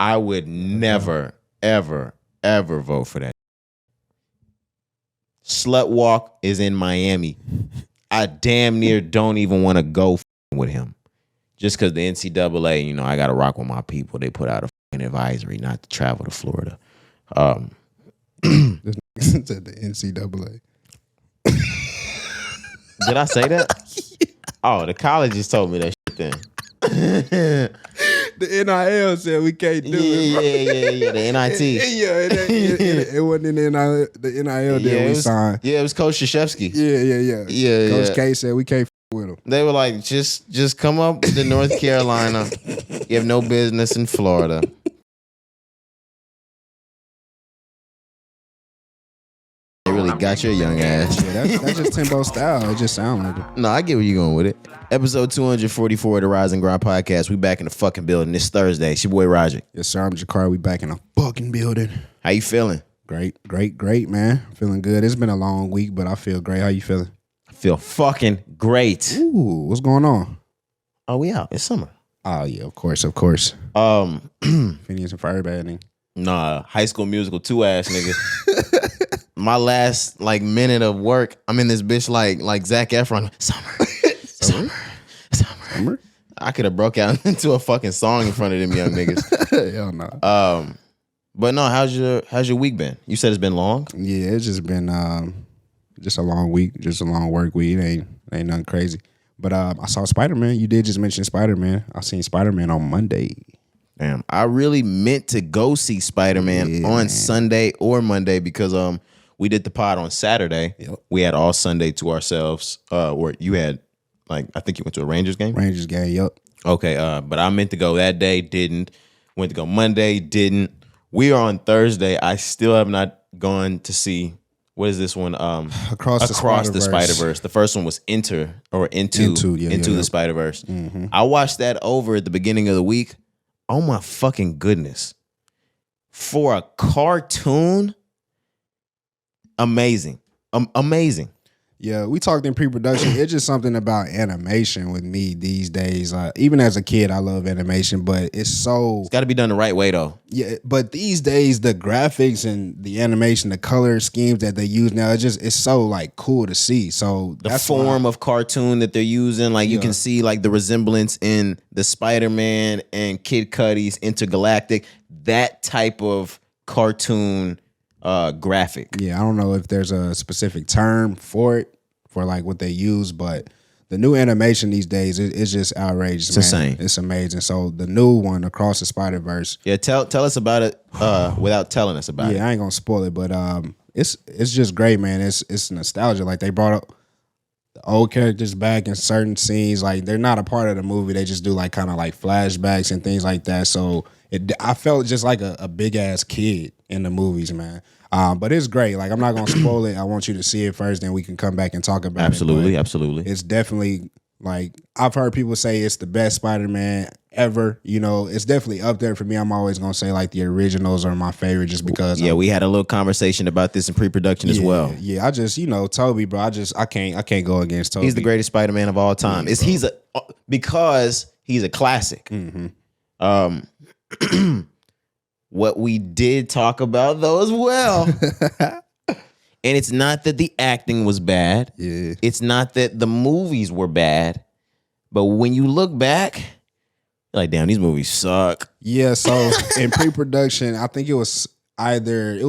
I would never, ever, ever vote for that. Slut Walk is in Miami. I damn near don't even want to go with him. Just because the NCAA, you know, I got to rock with my people. They put out a advisory not to travel to Florida. This nigga said the NCAA. Did I say that? Oh, the colleges told me that shit then. The NIL said we can't do it. Yeah. The NIT. It wasn't in the NIL deal we signed. Yeah, it was Coach Krzyzewski. Yeah. Coach K said we can't with him. They were like, just come up to North Carolina. You have no business in Florida. They really got your young ass. Yeah, that's just Timbo style. It just sounds like it. No, I get where you're going with it. Episode 244 of the Rise and Grind podcast. We back in the fucking building this Thursday. It's your boy Roderick. Yes, sir. I'm Cari. We back in the fucking building. How you feeling? Great, man. Feeling good. It's been a long week, but I feel great. How you feeling? I feel fucking great. Ooh, what's going on? Oh, we out. It's summer. Oh, yeah, of course. Phineas and Ferb. Nah, High School Musical 2 ass nigga. My last minute of work, I'm in this bitch like Zac Efron. Summer. I could have broke out into a fucking song in front of them young niggas. Hell no. But no, how's your week been? You said it's been long? Yeah, it's just been just a long week, just a long work week. It ain't nothing crazy. But I saw Spider-Man. You did just mention Spider-Man. I seen Spider-Man on Monday. Damn, I really meant to go see Spider-Man on Sunday or Monday because we did the pod on Saturday. Yep. We had all Sunday to ourselves. Or you had I think you went to a Rangers game? Rangers game, yep. Okay, but I meant to go that day, didn't. Went to go Monday, didn't. We are on Thursday. I still have not gone to see, what is this one? Across the Spider-Verse. The first one was Into the Spider-Verse. Mm-hmm. I watched that over at the beginning of the week. Oh my fucking goodness. For a cartoon, amazing. Amazing. Yeah, we talked in pre-production. It's just something about animation with me these days. Even as a kid, I love animation, but it's got to be done the right way, though. Yeah, but these days, the graphics and the animation, the color schemes that they use now, it's so cool to see. So the form of cartoon that they're using, you can see the resemblance in the Spider-Man and Kid Cudi's Intergalactic, that type of cartoon graphic. Yeah, I don't know if there's a specific term for it, for what they use, but the new animation these days is just outrageous. It's man. insane. It's amazing. So the new one, Across the Spider-Verse. Yeah, tell us about it without telling us about it. Yeah, I ain't gonna spoil it, but it's just great, man. It's nostalgia. They brought up the old characters back in certain scenes. They're not a part of the movie. They just do kind of flashbacks and things like that. So I felt just like a big ass kid in the movies, man. But it's great. I'm not gonna spoil it. I want you to see it first, then we can come back and talk about it. Absolutely. It's definitely I've heard people say it's the best Spider-Man ever. It's definitely up there for me. I'm always gonna say the originals are my favorite just because. Yeah, we had a little conversation about this in pre-production as well. Yeah, I just Toby, bro. I can't go against Toby. He's the greatest Spider-Man of all time. Yeah, because he's a classic. Mm-hmm. What we did talk about though as well. And it's not that the acting was bad. Yeah. It's not that the movies were bad. But when you look back, you're damn, these movies suck. Yeah, so in pre-production, I think it was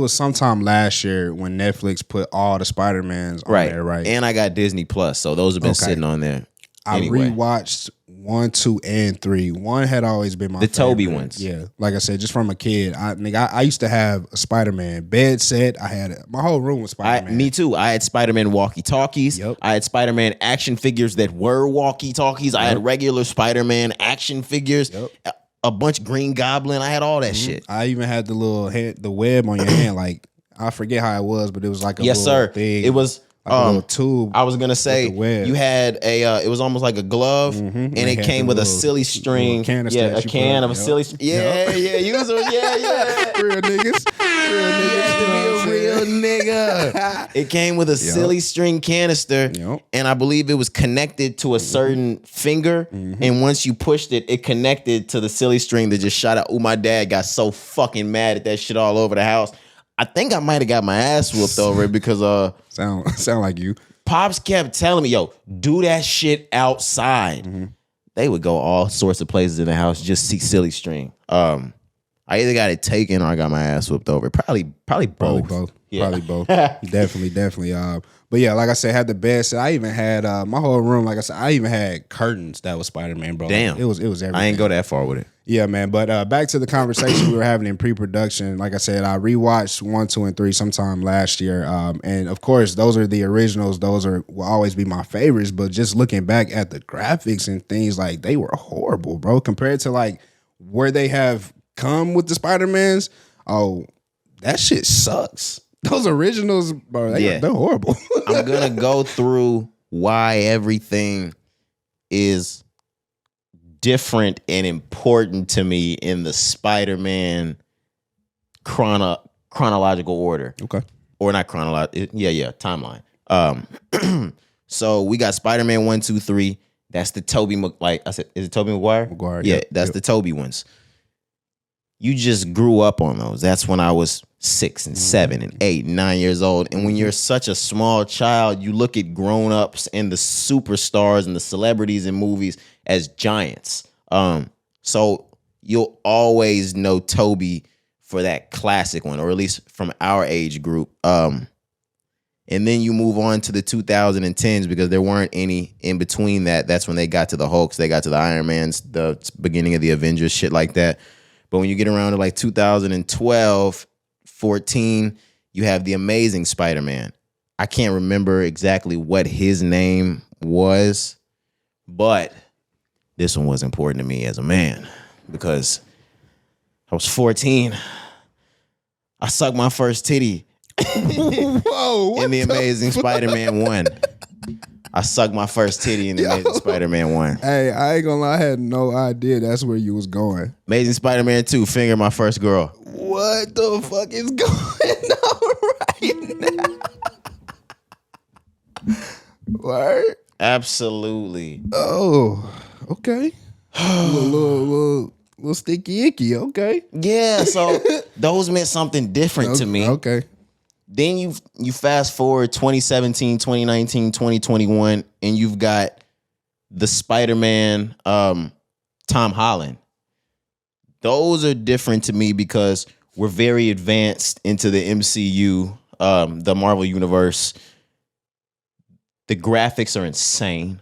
sometime last year when Netflix put all the Spider-Mans on there, right? And I got Disney Plus, so those have been sitting on there. Anyway. I rewatched 1, 2, and 3. 1 had always been my favorite. Toby ones. Yeah, like I said, just from a kid. I used to have a Spider-Man bed set. I had my whole room was Spider-Man. Me too. I had Spider-Man walkie-talkies. Yep. I had Spider-Man action figures that were walkie-talkies. Yep. I had regular Spider-Man action figures. Yep. A bunch of Green Goblin. I had all that shit. I even had the web on your hand. I forget how it was, but it was a yes, little sir. thing. It was a little tube. I was gonna say you had it was almost like a glove, and it came with a silly string. Can of a can of a silly. You was real niggas. Real niggas. You had to be a real nigga. It came with a silly string canister, and I believe it was connected to a certain finger. And once you pushed it, it connected to the silly string that just shot out. Oh, my dad got so fucking mad at that shit all over the house. I think I might have got my ass whooped over it because sound like you. Pops kept telling me, yo, do that shit outside. They would go all sorts of places in the house, just see silly string. I either got it taken or I got my ass whooped over. Probably both. Yeah. Probably both. Definitely. But yeah, like I said, had the best. I even had my whole room. Like I said, I even had curtains that was Spider-Man, bro. Damn, it was everything. I ain't go that far with it. Yeah, man. But back to the conversation we were having in pre-production. Like I said, I rewatched 1, 2, and 3 sometime last year. And of course, those are the originals. Those will always be my favorites. But just looking back at the graphics and things, like they were horrible, bro, compared to like where they have come with the Spider-Mans. Oh, that shit sucks. Those originals, bro, they're horrible. I'm gonna go through why everything is different and important to me in the Spider-Man chronological order. Okay. Or not chronological. Yeah, timeline. So we got Spider-Man 1, 2, 3. That's the Tobey, like I said, is it Tobey Maguire? Maguire. Yeah, that's the Tobey ones. You just grew up on those. That's when I was 6 and 7 and 8 and 9 years old. And when you're such a small child, you look at grown-ups and the superstars and the celebrities in movies as giants. So you'll always know Tobey for that classic one, or at least from our age group. And then you move on to the 2010s because there weren't any in between that. That's when they got to the Hulks, they got to the Iron Mans, the beginning of the Avengers, shit like that. But when you get around to like 2012, 14, you have the Amazing Spider-Man. I can't remember exactly what his name was, but this one was important to me as a man because I was 14. I sucked my first titty in the Amazing Spider-Man 1. I sucked my first titty in the Amazing Spider-Man 1. Hey, I ain't gonna lie, I had no idea that's where you was going. Amazing Spider-Man 2, finger my first girl. What the fuck is going on right now? Word? Absolutely. Oh, okay. little sticky icky, okay. Yeah, so those meant something different to me. Okay. Then you fast forward 2017, 2019, 2021, and you've got the Spider-Man, Tom Holland. Those are different to me because we're very advanced into the MCU, the Marvel Universe. The graphics are insane.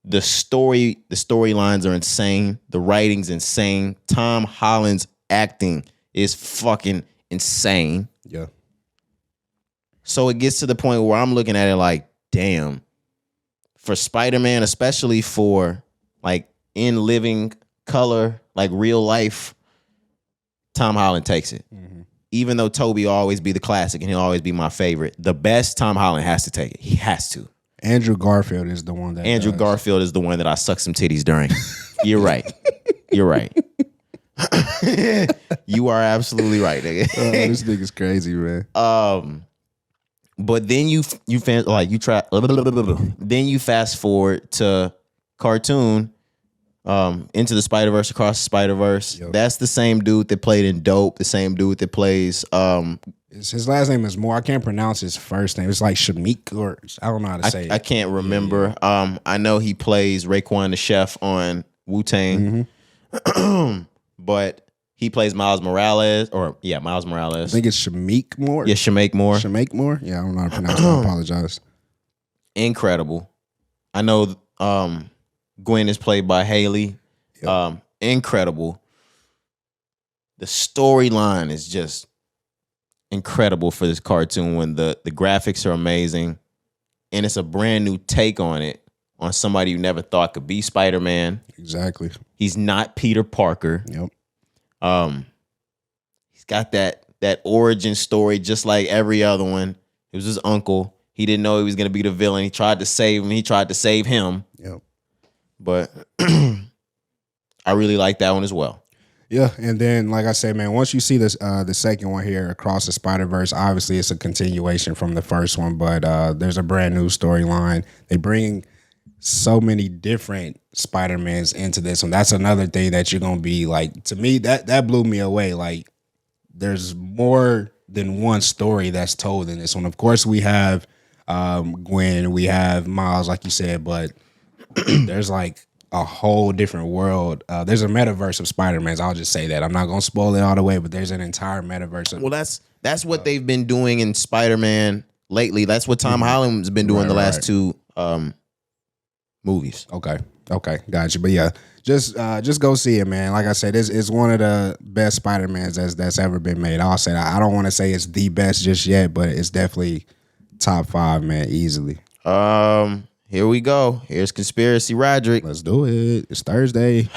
The storylines are insane. The writing's insane. Tom Holland's acting is fucking insane. Yeah. So it gets to the point where I'm looking at it like, damn, for Spider-Man, especially for like in living color, like real life, Tom Holland takes it. Even though Tobey will always be the classic and he'll always be my favorite, the best, Tom Holland has to take it. He has to. Andrew Garfield is the one that Garfield is the one that I suck some titties during. You're right. You're right. You are absolutely right, nigga. This nigga's crazy, man. But then then you fast forward to cartoon, Into the Spider-Verse, Across the Spider-Verse. Yep. That's the same dude that played in Dope, the same dude that plays his last name is Moore. I can't pronounce his first name. It's like Shamik, or I don't know how to say it. I can't remember. Yeah. I know he plays Raekwon the Chef on Wu-Tang. But he plays Miles Morales. Miles Morales. I think it's Shamik Moore. Yeah, Shameik Moore. Shameik Moore? Yeah, I don't know how to pronounce it. I apologize. Incredible. I know Gwen is played by Haley. Yep. Incredible. The storyline is just incredible for this cartoon when the graphics are amazing. And it's a brand new take on it, on somebody you never thought could be Spider-Man. Exactly. He's not Peter Parker. Yep. He's got that origin story just like every other one. It was his uncle. He didn't know he was going to be the villain. He tried to save him. He tried to save him. Yep. But I really like that one as well. Yeah, and then like I said, man, once you see this the second one here, Across the Spider-Verse, obviously it's a continuation from the first one, but there's a brand new storyline. They bring so many different Spider-Mans into this one. That's another thing that you're gonna be like, to me, that blew me away. Like, there's more than one story that's told in this one. Of course, we have Gwen, we have Miles, like you said, but there's like a whole different world. There's a metaverse of Spider-Mans. I'll just say that. I'm not gonna spoil it all the way, but there's an entire metaverse. Well, that's what they've been doing in Spider-Man lately. That's what Tom Holland's been doing the last two movies. Okay, got you. But yeah, just go see it, man. Like I said, it's one of the best Spider-Mans that's ever been made. I'll say that. I don't want to say it's the best just yet, but it's definitely top 5, man, easily. Here we go. Here's Conspiracy Roderick. Let's do it. It's Thursday.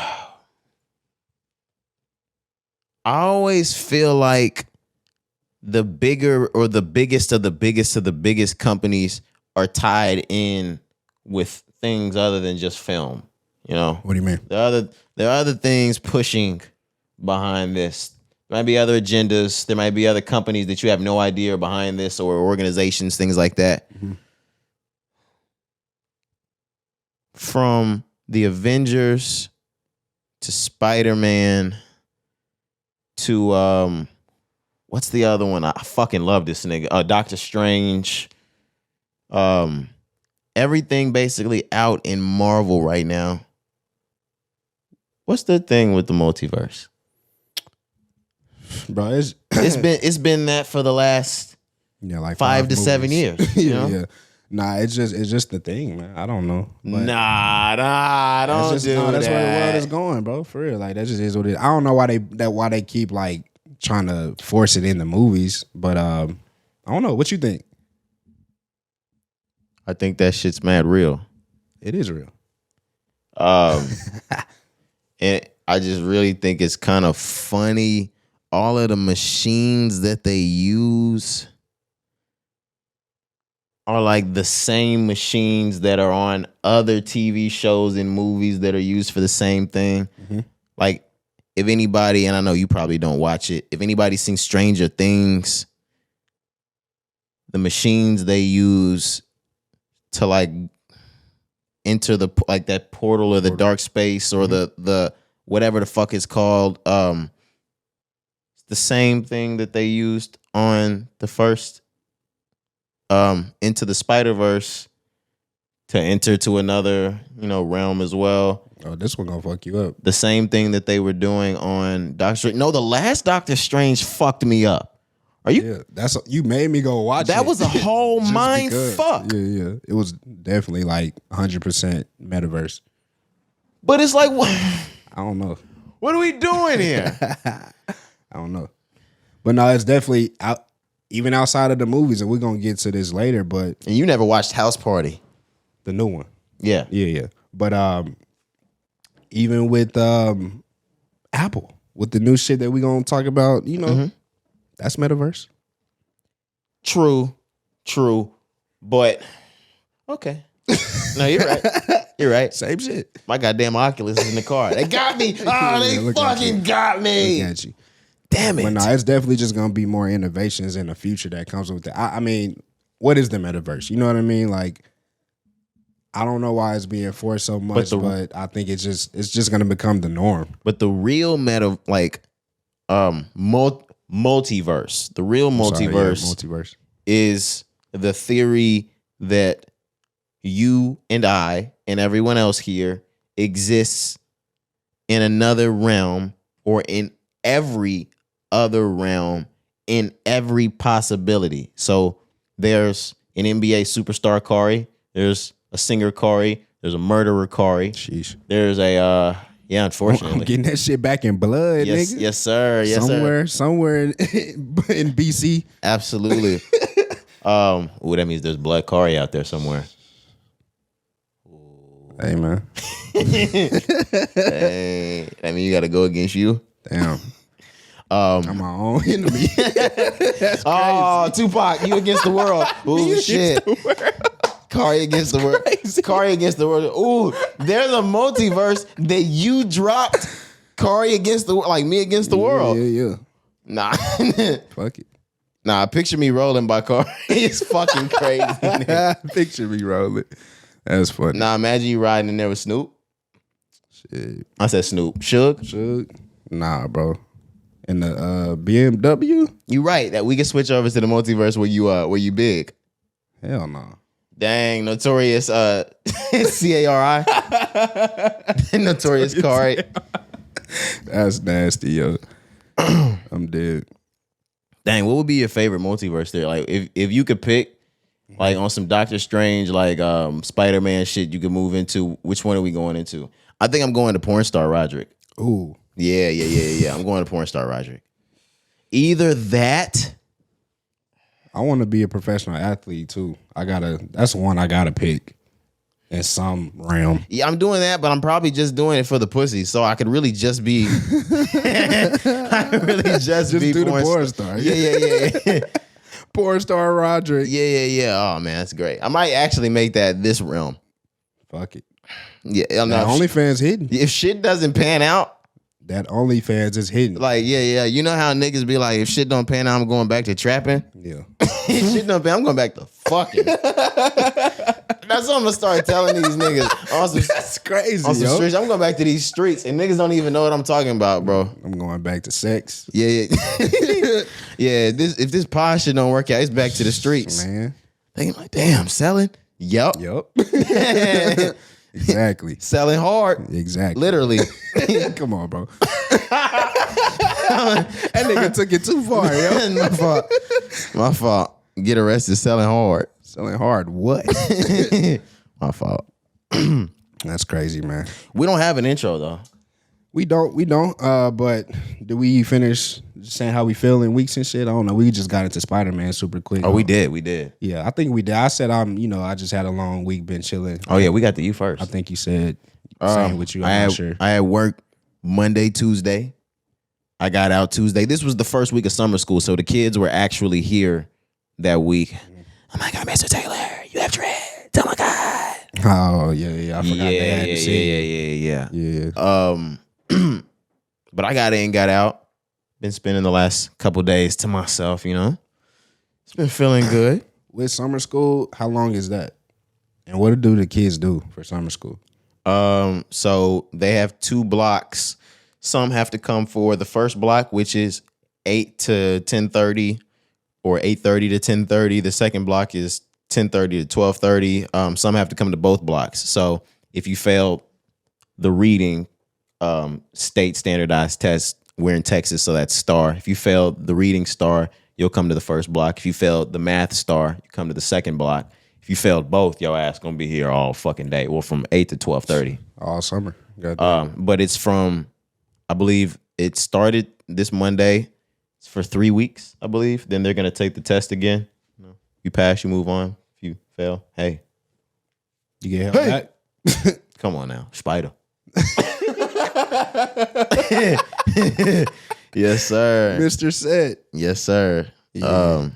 I always feel like the bigger or the biggest of the biggest of the biggest companies are tied in with things other than just film. You know? What do you mean? There are other things pushing behind this. There might be other agendas. There might be other companies that you have no idea are behind this, or organizations, things like that. Mm-hmm. From the Avengers to Spider-Man to what's the other one? I fucking love this nigga. Doctor Strange. Everything basically out in Marvel right now. What's the thing with the multiverse? Bro, it's been that for the last like 5 to 7 years. You know? Yeah. Nah, it's just the thing, man. I don't know. Nah, don't that's do that. That's where the world is going, bro. For real, like that just is what it is. I don't know why they keep like trying to force it in the movies, but I don't know. What you think? I think that shit's mad real. It is real. And I just really think it's kind of funny. All of the machines that they use are like the same machines that are on other TV shows and movies that are used for the same thing. Mm-hmm. Like, if anybody, and I know you probably don't watch it, if anybody's seen Stranger Things, the machines they use to like enter the like that portal or the dark space or the whatever the fuck it's called, the same thing that they used on the first Into the Spider-Verse to enter to another, realm as well. Oh, this one gonna fuck you up. The same thing that they were doing on Doctor Strange. No, the last Doctor Strange fucked me up. Are you? Yeah, you made me go watch that it. Was a whole mind fuck. Yeah. It was definitely like 100% metaverse. But it's like, what? I don't know. What are we doing here? I don't know. But no, it's definitely out, even outside of the movies, and we're gonna get to this later. But and you never watched House Party, the new one? Yeah. But even with Apple, with the new shit that we're gonna talk about, that's metaverse. True. But okay. No, you're right. You're right. Same shit. My goddamn Oculus is in the car. They got me. Oh, they fucking got me. Look at you. Damn it. But no, it's definitely just gonna be more innovations in the future that comes with it. I mean, what is the metaverse? You know what I mean? Like, I don't know why it's being forced so much, but I think it's just gonna become the norm. But the real multiverse, the real multiverse is the theory that you and I and everyone else here exists in another realm or in every other realm in every possibility. So there's an NBA superstar Cari, there's a singer Cari, there's a murderer Cari. Sheesh. There's a unfortunately. I'm getting that shit back in blood, nigga. Yes, sir. Somewhere in BC. Absolutely. That means there's blood Cari out there somewhere. Hey, man. Hey, I mean, you got to go against you. Damn. I'm my own enemy. That's crazy. Oh, Tupac, you against the world. Ooh, shit. Cari against the world. Cari against the world. Ooh, there's a multiverse that you dropped Cari against the like me against the world. Yeah. Nah. Fuck it. Nah, picture me rolling by Cari. It's fucking crazy. Picture me rolling. That's funny. Nah, imagine you riding in there with Snoop. Shit. I said Snoop. Suge? Nah, bro. In the BMW? You right. That we can switch over to the multiverse where you big. Hell no. Dang, notorious Cari. Notorious Cari. That's nasty, yo. I'm dead. Dang, what would be your favorite multiverse there? Like if you could pick like on some Doctor Strange, like Spider-Man shit you could move into, which one are we going into? I think I'm going to porn star Roderick. Ooh. Yeah. I'm going to porn star Roderick. Either that. I want to be a professional athlete too. That's one I gotta pick in some realm. Yeah, I'm doing that, but I'm probably just doing it for the pussy. So I could really just be I could really just be do the porn star. Yeah. Porn star Roderick. Yeah. Oh man, that's great. I might actually make that this realm. Fuck it. Yeah, That OnlyFans hidden. If shit doesn't pan out, that OnlyFans is hidden. like yeah. You know how niggas be like, if shit don't pan out, I'm going back to trapping. Yeah. If shit don't pan, I'm going back to fucking. That's what I'm gonna start telling these niggas. That's crazy, On some yo. streets, I'm going back to these streets, and niggas don't even know what I'm talking about, bro. I'm going back to sex. Yeah. Yeah. If this pod shit don't work out, it's back to the streets. Man. Thinking like, damn, selling. Yup. Exactly. Selling hard. Exactly. Literally. Come on, bro. That nigga took it too far, yo. My fault. Get arrested selling hard. Selling hard. What? My fault. That's crazy, man. We don't have an intro though. We don't. But do we finish saying how we feel in weeks and shit? I don't know. We just got into Spider-Man super quick. Oh, we did. Yeah, I think we did. I said I just had a long week, been chilling. Oh yeah, we got to you first. I think you said same with you. I'm not sure. I had work Monday, Tuesday. I got out Tuesday. This was the first week of summer school, so the kids were actually here that week. Oh my God, Mr. Taylor, you have dreads. Oh my God. Oh yeah. I forgot they had to see. Yeah. But I got in, got out. Been spending the last couple days to myself, you know. It's been feeling good. With summer school, how long is that? And what do the kids do for summer school? So they have 2 blocks. Some have to come for the first block, which is 8 to 10:30 or 8:30 to 10:30. The second block is 10:30 to 12:30. Some have to come to both blocks. So if you fail the reading state standardized test, we're in Texas, so that's STAR. If you failed the reading STAR, you'll come to the first block. If you failed the math STAR, you come to the second block. If you failed both, your ass gonna be here all fucking day. Well, from 8 to 12:30. All summer. But it's from, I believe it started this Monday. It's for 3 weeks, I believe. Then they're gonna take the test again. You pass, you move on. If you fail, hey. You get help back? Come on now, Spider. Yes, sir. Mr. Set. Yes, sir. Yeah.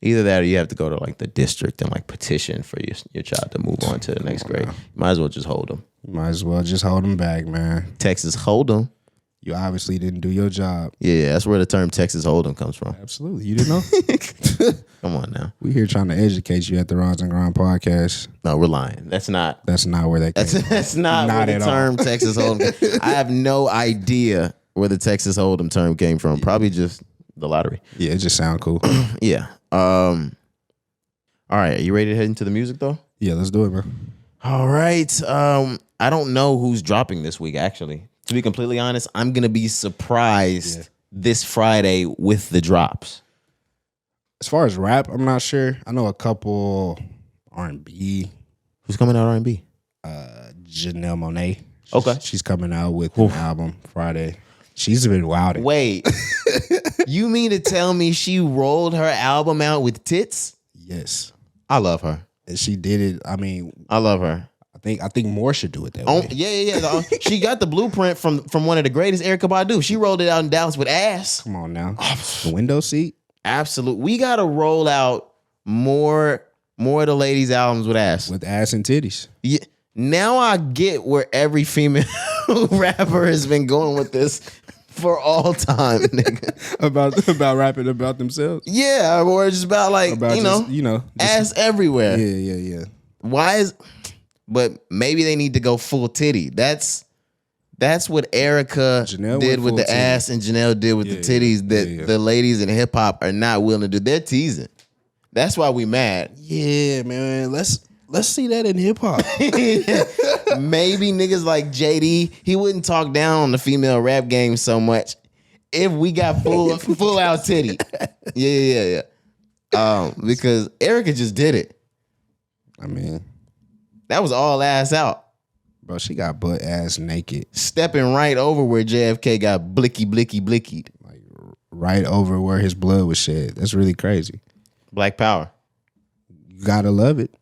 Either that or you have to go to like the district and like petition for your child to move on to the next grade. Now. Might as well just hold them. Might as well just hold them back, man. Texas Hold'em. You obviously didn't do your job. Yeah, that's where the term Texas Hold'em comes from. Absolutely. You didn't know? Come on now. We here trying to educate you at the Rods and Grind podcast. No, we're lying. That's not where that came from. that's not where the term Texas Hold'em. I have no idea where the Texas Hold'em term came from. Probably just the lottery. Yeah, it just sound cool. Yeah. All right, are you ready to head into the music though? Yeah, let's do it, man. All right. I don't know who's dropping this week, actually. To be completely honest, I'm going to be surprised this Friday with the drops. As far as rap, I'm not sure. I know a couple R&B. Who's coming out R&B? Janelle Monáe. Okay. She's coming out with an album Friday. She's been wilding. Wait. You mean to tell me she rolled her album out with tits? Yes. I love her. And she did it. I mean, I love her. I think more should do it that way. Yeah. She got the blueprint from one of the greatest, Erykah Badu. She rolled it out in Dallas with ass. Come on now. The window seat? Absolutely. We got to roll out more of the ladies' albums with ass. With ass and titties. Yeah. Now I get where every female rapper has been going with this for all time, nigga. about rapping about themselves. Yeah, or just about like About ass everywhere. Yeah. Why is? But maybe they need to go full titty. That's what Erica Janelle did went with the full titty. ass and Janelle did with the titties. That the ladies in hip hop are not willing to do. They're teasing. That's why we mad. Yeah, man. Let's see that in hip hop. Maybe niggas like JD, he wouldn't talk down on the female rap game so much if we got full out titty. Yeah. Because Erica just did it. I mean, that was all ass out. Bro, she got butt ass naked. Stepping right over where JFK got blicky. Like right over where his blood was shed. That's really crazy. Black power. You gotta love it.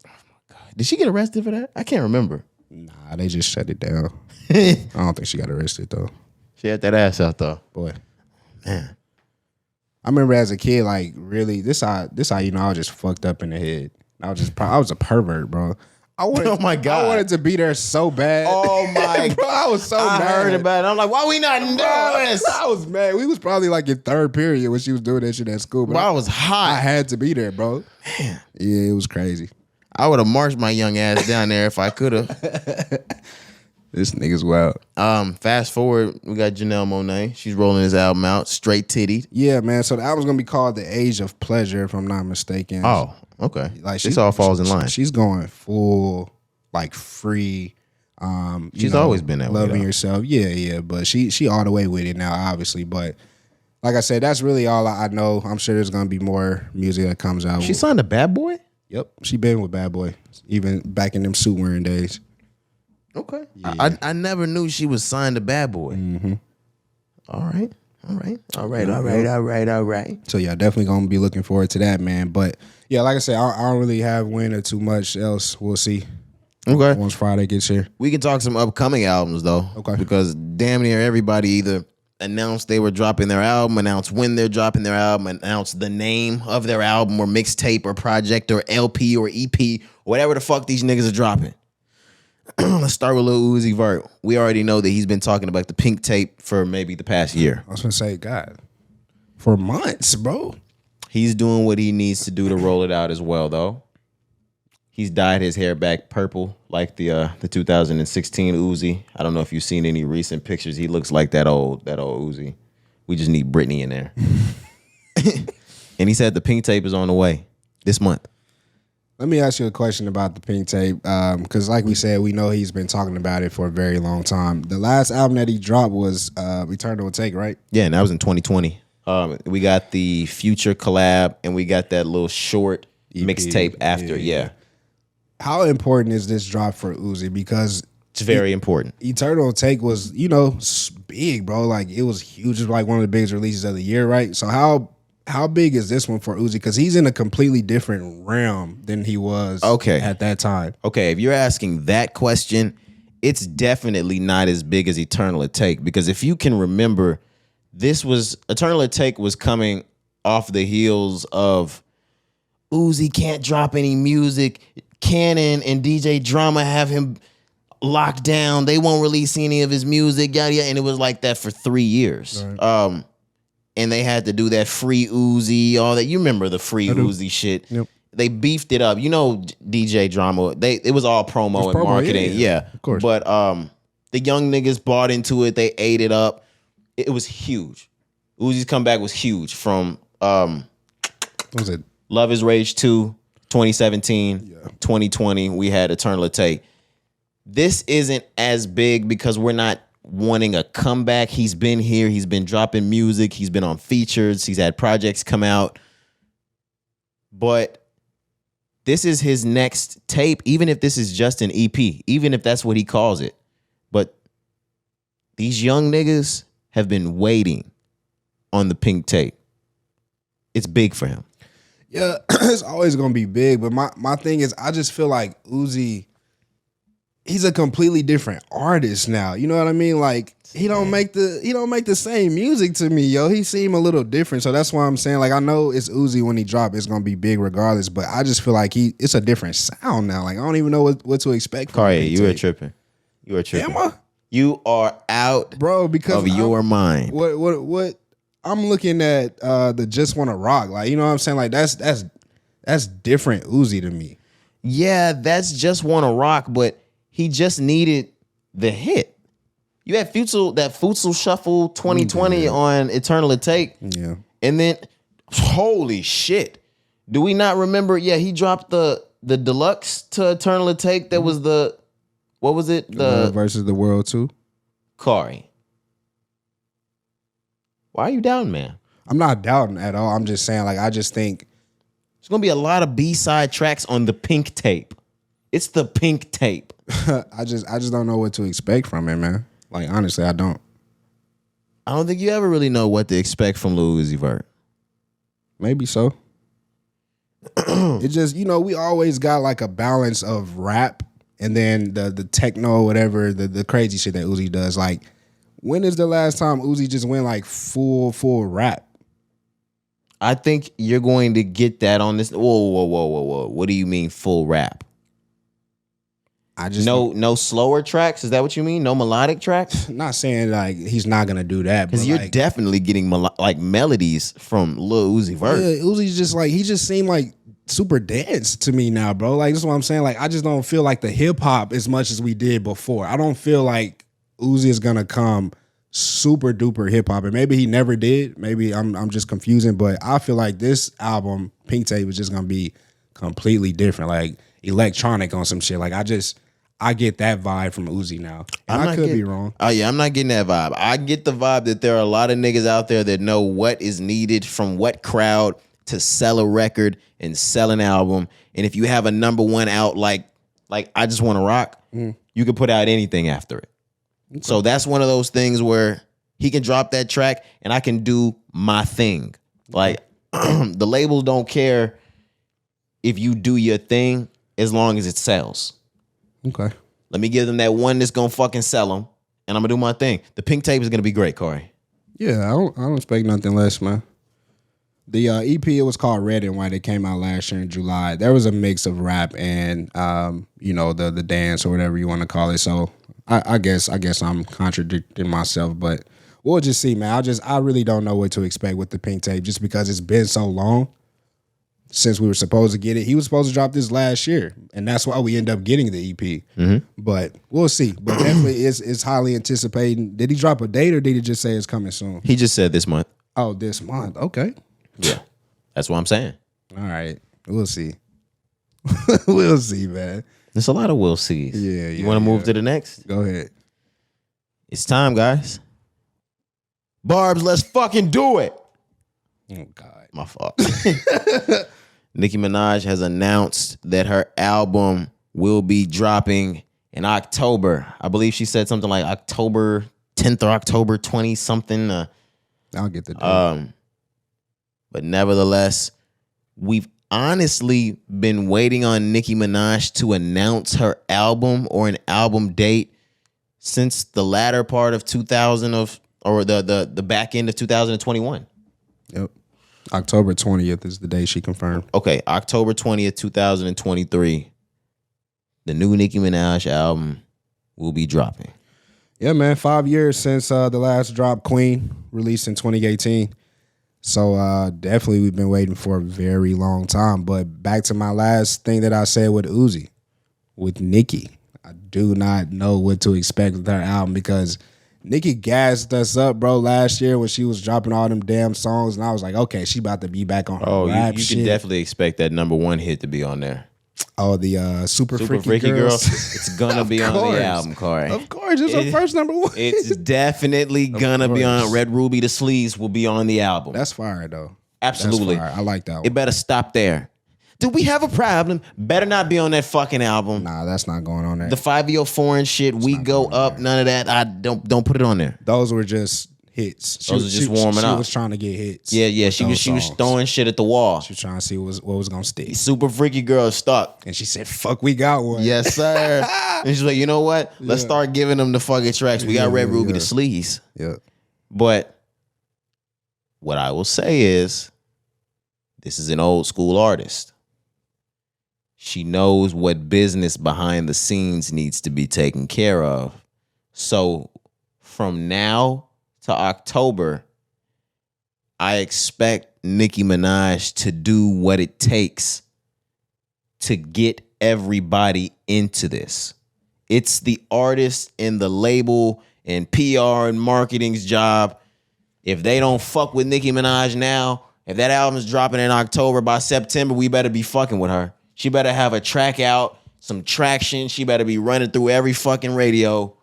Did she get arrested for that? I can't remember. Nah, they just shut it down. I don't think she got arrested though. She had that ass out though. Boy. Man. I remember as a kid, like really, this how you know I was just fucked up in the head. I was a pervert, bro. Oh my God. I wanted to be there so bad. Oh my bro, I was so mad. I heard about it. I'm like, why we not doing this? I was mad. We was probably like in third period when she was doing that shit at school. But bro, I was hot. I had to be there, bro. Man. Yeah, it was crazy. I would have marched my young ass down there if I could have. This nigga's wild. Fast forward, we got Janelle Monáe. She's rolling his album out, straight tittied. Yeah, man. So the album's gonna be called The Age of Pleasure, if I'm not mistaken. Oh, okay. Like this all falls in line. She's going full, like free. She's always been that way. Loving yourself. Yeah. But she all the way with it now, obviously. But like I said, that's really all I know. I'm sure there's gonna be more music that comes out. She signed a Bad Boy? Yep. She been with Bad Boy, even back in them suit wearing days. Okay. Yeah. I never knew she was signed to Bad Boy. Mm-hmm. All right. So yeah, definitely gonna be looking forward to that, man. But yeah, like I said, I don't really have Win or too much else. We'll see. Okay. Once Friday gets here. We can talk some upcoming albums though. Okay. Because damn near everybody either announced they were dropping their album, announced when they're dropping their album, announced the name of their album or mixtape or project or LP or EP, whatever the fuck these niggas are dropping. Let's start with Lil Uzi Vert. We already know that he's been talking about the pink tape for maybe the past year. I was gonna say, God, for months, bro. He's doing what he needs to do to roll it out as well, though. He's dyed his hair back purple like the 2016 Uzi. I don't know if you've seen any recent pictures. He looks like that old Uzi. We just need Britney in there. And he said the pink tape is on the way this month. Let me ask you a question about the pink tape, because like we said, we know he's been talking about it for a very long time. The last album that he dropped was Return to Take, right? Yeah, and that was in 2020. We got the Future collab, and we got that little short mixtape after. Yeah. How important is this drop for Uzi? Because it's very important. Eternal Take was, big, bro. Like it was huge. It was like one of the biggest releases of the year, right? So how big is this one for Uzi? Because he's in a completely different realm than he was at that time. Okay, if you're asking that question, it's definitely not as big as Eternal Take. Because if you can remember, Eternal Take was coming off the heels of Uzi can't drop any music. Cannon and DJ Drama have him locked down. They won't release any of his music, yada yada. And it was like that for 3 years. Right. And they had to do that free Uzi, all that. You remember the free Uzi shit? Yep. They beefed it up. DJ Drama. It was all promo and marketing. Yeah, of course. But the young niggas bought into it. They ate it up. It was huge. Uzi's comeback was huge from what was it? Love is Rage 2. 2017, 2020, we had Eternal Take. This isn't as big because we're not wanting a comeback. He's been here. He's been dropping music. He's been on features. He's had projects come out. But this is his next tape, even if this is just an EP, even if that's what he calls it. But these young niggas have been waiting on the pink tape. It's big for him. Yeah, it's always gonna be big, but my thing is, I just feel like Uzi, he's a completely different artist now. You know what I mean? Like he don't make the same music to me, yo. He seem a little different. So that's why I'm saying, like, I know it's Uzi when he drop, it's gonna be big regardless. But I just feel like it's a different sound now. Like I don't even know what to expect. Cari, you are tripping. You are tripping. Am I? You are out, bro, because of your mind. What I'm looking at the Just Wanna Rock. Like, you know what I'm saying? Like that's different Uzi to me. Yeah, that's Just Wanna Rock, but he just needed the hit. You had Futsal Shuffle 2020 on Eternal Take. Yeah. And then, holy shit. Do we not remember? Yeah, he dropped the deluxe to Eternal Take. That was what was it? The versus the World 2. Cari. Why are you down, man? I'm not doubting at all. I'm just saying, like, I just think there's gonna be a lot of B-side tracks on the pink tape. It's the pink tape. I just don't know what to expect from it, man. Like, honestly, I don't. I don't think you ever really know what to expect from Lil Uzi Vert. Maybe so. It just, we always got like a balance of rap and then the techno, whatever, the crazy shit that Uzi does. Like, when is the last time Uzi just went like full rap? I think you're going to get that on this. Whoa. What do you mean full rap? I just no slower tracks. Is that what you mean? No melodic tracks? Not saying like he's not gonna do that, because you're definitely getting like melodies from Lil Uzi Vert. Yeah, Uzi's just like, he just seemed like super dance to me now, bro. Like, that's what I'm saying. Like, I just don't feel like the hip hop as much as we did before. I don't feel like Uzi is gonna come super duper hip hop, and maybe he never did. Maybe I'm just confusing, but I feel like this album, Pink Tape, is just gonna be completely different, like electronic on some shit. Like, I get that vibe from Uzi now. And I could be wrong. Oh, yeah, I'm not getting that vibe. I get the vibe that there are a lot of niggas out there that know what is needed from what crowd to sell a record and sell an album. And if you have a number one out like I Just Wanna Rock, you can put out anything after it. Okay. So that's one of those things where he can drop that track and I can do my thing. Like, the labels don't care if you do your thing as long as it sells. Okay. Let me give them that one that's gonna fucking sell them, and I'm gonna do my thing. The pink tape is gonna be great, Cari. Yeah, I don't expect nothing less, man. The EP, it was called Red and White. It came out last year in July. There was a mix of rap and the dance or whatever you want to call it. So I guess I'm contradicting myself, but we'll just see, man. I really don't know what to expect with the pink tape, just because it's been so long since we were supposed to get it. He was supposed to drop this last year, and that's why we end up getting the EP. Mm-hmm. But we'll see. But definitely it's highly anticipating. Did he drop a date, or did he just say it's coming soon? He just said this month. Oh, this month. Okay. Yeah. That's what I'm saying. All right. We'll see. We'll see, man. There's a lot of we'll sees. Yeah. You want to move to the next? Go ahead. It's time, guys. Barbs, let's fucking do it. Oh, God. My fault. Nicki Minaj has announced that her album will be dropping in October. I believe she said something like October 10th or October 20 something. I'll get the date. But nevertheless, we've honestly been waiting on Nicki Minaj to announce her album or an album date since the latter part of the back end of 2021. Yep. October 20th is the day she confirmed. Okay, October 20th, 2023. The new Nicki Minaj album will be dropping. Yeah, man. 5 years since the last drop, Queen, released in 2018. So definitely we've been waiting for a very long time. But back to my last thing that I said with Uzi, with Nicki, I do not know what to expect with her album, because Nicki gassed us up, bro, last year when she was dropping all them damn songs, and I was like, okay, she about to be back on her rap you shit. can definitely expect that number one hit to be on there. Oh, the Super Freaky Girls. It's gonna be on the album, Cari. Of course, it's her first number one. It's definitely gonna be on. Red Ruby the Sleeves will be on the album. That's fire, though. Absolutely. That's fire. I like that one. It better stop there. Do we have a problem? Better not be on that fucking album. Nah, that's not going on there. The 5 foreign shit, we go up, none of that. I don't put it on there. Those were just hits. Those are just warming up. She was trying to get hits. Yeah. She was throwing shit at the wall. She was trying to see what was gonna stick. Super Freaky Girl stuck. And she said, "Fuck, we got one." Yes, sir. And she's like, you know what? Let's start giving them the fucking tracks. We got Red Ruby the sleaze. Yeah. But what I will say is, this is an old school artist. She knows what business behind the scenes needs to be taken care of. So from now to October, I expect Nicki Minaj to do what it takes to get everybody into this. It's the artist and the label and PR and marketing's job. If they don't fuck with Nicki Minaj now, if that album's dropping in October, by September, we better be fucking with her. She better have a track out, some traction. She better be running through every fucking radio.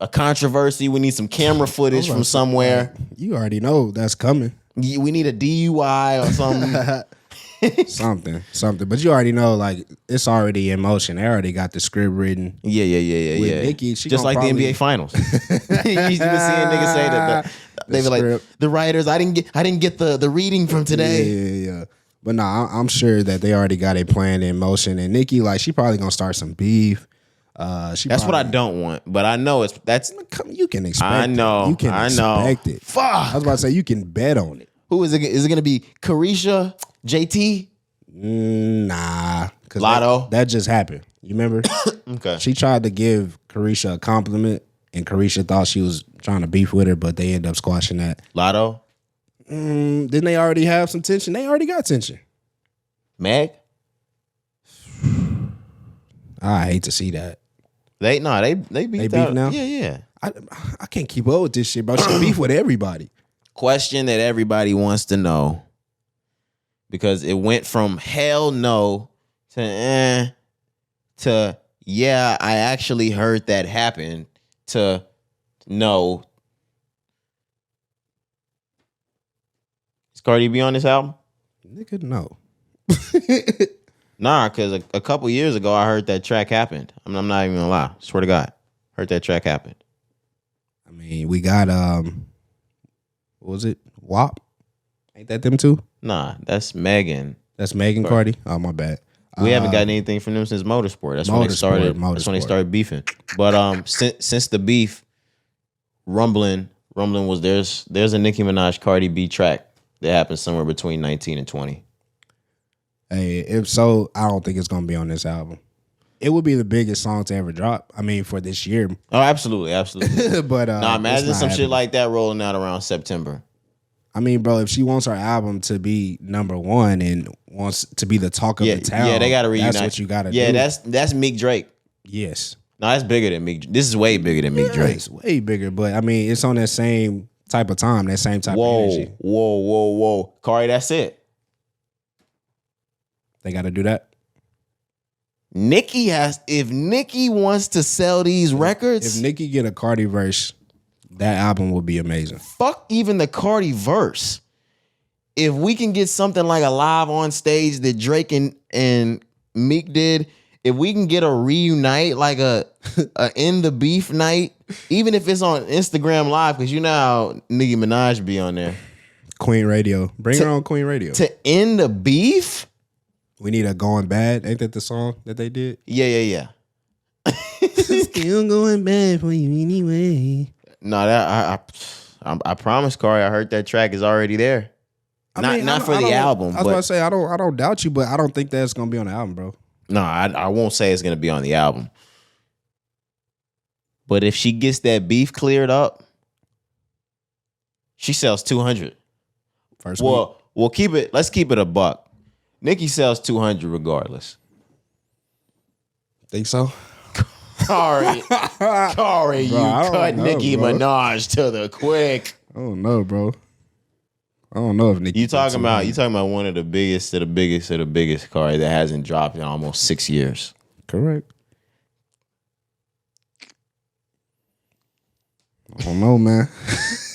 A controversy. We need some camera footage from somewhere. You already know that's coming. We need a DUI or something. something. But you already know, like, it's already in motion. They already got the script written. Yeah. With Nicki, she just like the NBA Finals. You've been seeing niggas say that. They were like, the writers, I didn't get the reading from today. Yeah. But I'm sure that they already got a plan in motion. And Nicki, like, she probably gonna start some beef. That's what I don't want, but I know that's. You can expect. I know. It. You can expect it. Fuck. I was about to say you can bet on it. Who is it? Is it gonna be Carisha, JT? Nah, Lotto. That just happened. You remember? Okay. She tried to give Carisha a compliment, and Carisha thought she was trying to beef with her, but they ended up squashing that. Lotto. Didn't they already have some tension? They already got tension. Meg. I hate to see that. They beef now. Yeah. I can't keep up with this shit, bro. She beef with everybody. Question that everybody wants to know, because it went from hell no to yeah, I actually heard that happened to no. Is Cardi B on this album? Nigga, no. Nah, because a couple years ago I heard that track happened. I'm not even gonna lie. Swear to God, heard that track happened. I mean, we got what was it? WAP? Ain't that them too? Nah, that's Megan. That's Megan Cardi. Oh, my bad. We haven't gotten anything from them since Motorsport. That's when they started. That's when they started beefing. But since the beef, rumbling was there's a Nicki Minaj Cardi B track that happened somewhere between 19 and 20. Hey, if so, I don't think it's gonna be on this album. It would be the biggest song to ever drop. I mean, for this year. Oh, absolutely. But imagine some shit like that rolling out around September. I mean, bro, if she wants her album to be number one and wants to be the talk of the town, they gotta reunite. That's what you gotta do. Yeah, that's Meek Drake. Yes. No, that's bigger than Meek. This is way bigger than Meek Drake. It's way bigger, but I mean, it's on that same type of time, that same type of energy. Whoa. Cari, that's it. They gotta do that. If Nicki wants to sell these records. If Nicki get a Cardi verse, that album will be amazing. Fuck even the Cardi verse. If we can get something like a live on stage that Drake and Meek did, if we can get a reunite, like a end the beef night, even if it's on Instagram Live, because you know how Nicki Minaj be on there. Queen Radio. Bring her on Queen Radio. To end the beef? We need a Going Bad. Ain't that the song that they did? Yeah. Still going bad for you anyway. No, I promise, Cari, I heard that track is already there. Not for the album. I was about to say, I don't doubt you, but I don't think that's gonna be on the album, bro. No, I won't say it's gonna be on the album. But if she gets that beef cleared up, she sells 200. First week. Let's keep it a buck. Nicki sells 200 regardless. Think so? Cari, you cut Nicki Minaj to the quick. I don't know, bro. I don't know if Nicki. You talking about one of the biggest of the biggest, Cari, that hasn't dropped in almost 6 years. Correct. I don't know, man.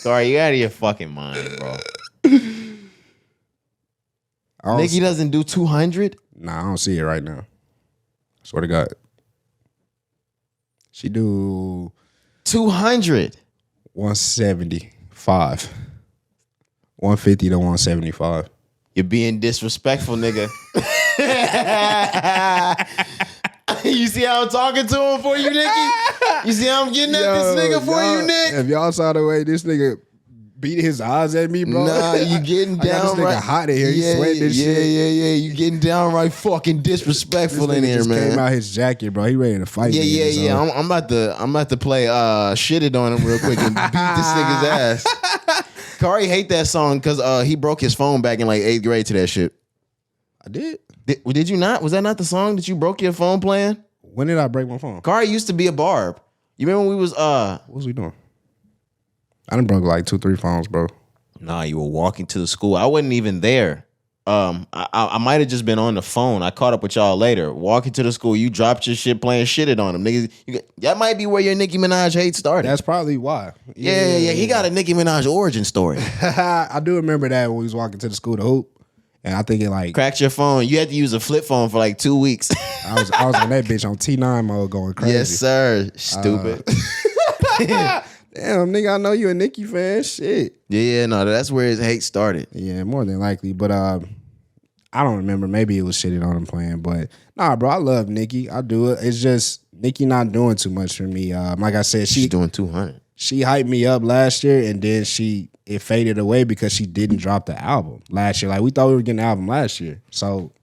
Cari, you out of your fucking mind, bro. Nicki doesn't do 200? Nah, I don't see it right now. Swear to God. She do 200. 170 5. 150 to 175. You're being disrespectful, nigga. You see how I'm talking to him for you, Nicki? You see how I'm getting at this nigga for you, Nick? If y'all saw the way this nigga beat his eyes at me, bro. Nah, you getting down this nigga hot in here. He sweating this shit. Yeah. You getting downright fucking disrespectful in here, man. Came out his jacket, bro. He ready to fight. Yeah. I'm about to play shitted on him real quick and beat this nigga's ass. Cari hate that song because he broke his phone back in like 8th grade to that shit. I did. Did you not? Was that not the song that you broke your phone playing? When did I break my phone? Cari used to be a barb. You remember when we was What was we doing? I done broke like 2-3 phones, bro. Nah, you were walking to the school. I wasn't even there. I might have just been on the phone. I caught up with y'all later. Walking to the school, you dropped your shit playing shitted on him. Niggas, that might be where your Nicki Minaj hate started. That's probably why. Yeah. He got a Nicki Minaj origin story. I do remember that when we was walking to the school to hoop. And I think it like cracked your phone. You had to use a flip phone for like 2 weeks. I was on that bitch on T9 mode going crazy. Yes, sir. Stupid. Damn, nigga, I know you a Nicki fan. Shit. Yeah, no, that's where his hate started. Yeah, more than likely. But I don't remember. Maybe it was shitting on him playing. But nah, bro, I love Nicki. I do it. It's just Nicki not doing too much for me. Like I said, she's doing 200. She hyped me up last year, and then it faded away because she didn't drop the album last year. Like we thought we were getting the album last year. So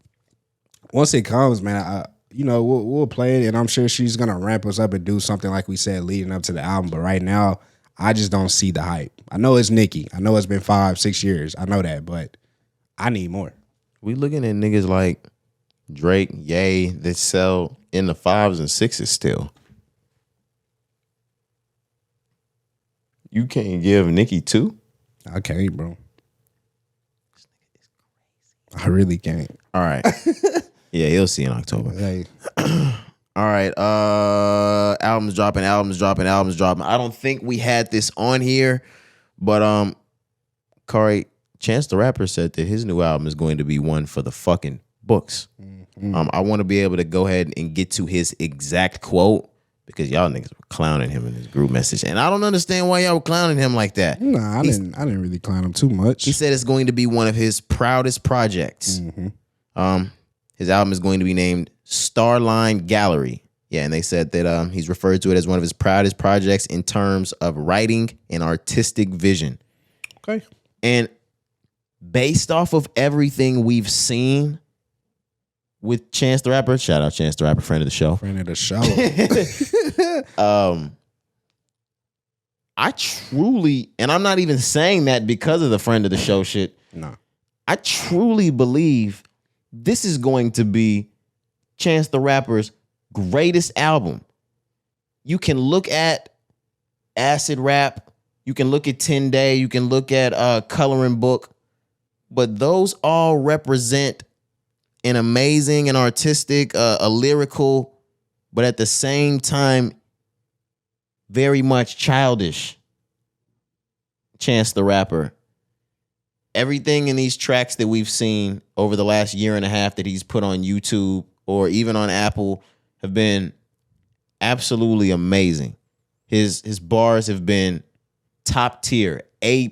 once it comes, man, we'll play it, and I'm sure she's gonna ramp us up and do something like we said leading up to the album. But right now, I just don't see the hype. I know it's Nicki. I know it's been 5-6 years. I know that, but I need more. We looking at niggas like Drake, Ye, that sell in the 5s and 6s still. You can't give Nicki 2? I can't, bro. I really can't. All right. Yeah, he'll see in October. Hey. All right. Albums dropping. I don't think we had this on here, but Cari, Chance the Rapper said that his new album is going to be one for the fucking books. Mm-hmm. I want to be able to go ahead and get to his exact quote because y'all niggas were clowning him in his group message, and I don't understand why y'all were clowning him like that. Nah, I didn't really clown him too much. He said it's going to be one of his proudest projects. Mm-hmm. His album is going to be named Starline Gallery. Yeah, and they said that he's referred to it as one of his proudest projects in terms of writing and artistic vision. Okay. And based off of everything we've seen with Chance the Rapper, shout out Chance the Rapper, friend of the show. I truly, and I'm not even saying that because of the friend of the show shit. No. I truly believe this is going to be Chance the Rapper's greatest album. You can look at Acid Rap, you can look at 10 Day, you can look at Coloring Book, but those all represent an amazing and artistic, a lyrical, but at the same time, very much childish Chance the Rapper. Everything in these tracks that we've seen over the last year and a half that he's put on YouTube or even on Apple have been absolutely amazing. His bars have been top tier, A+.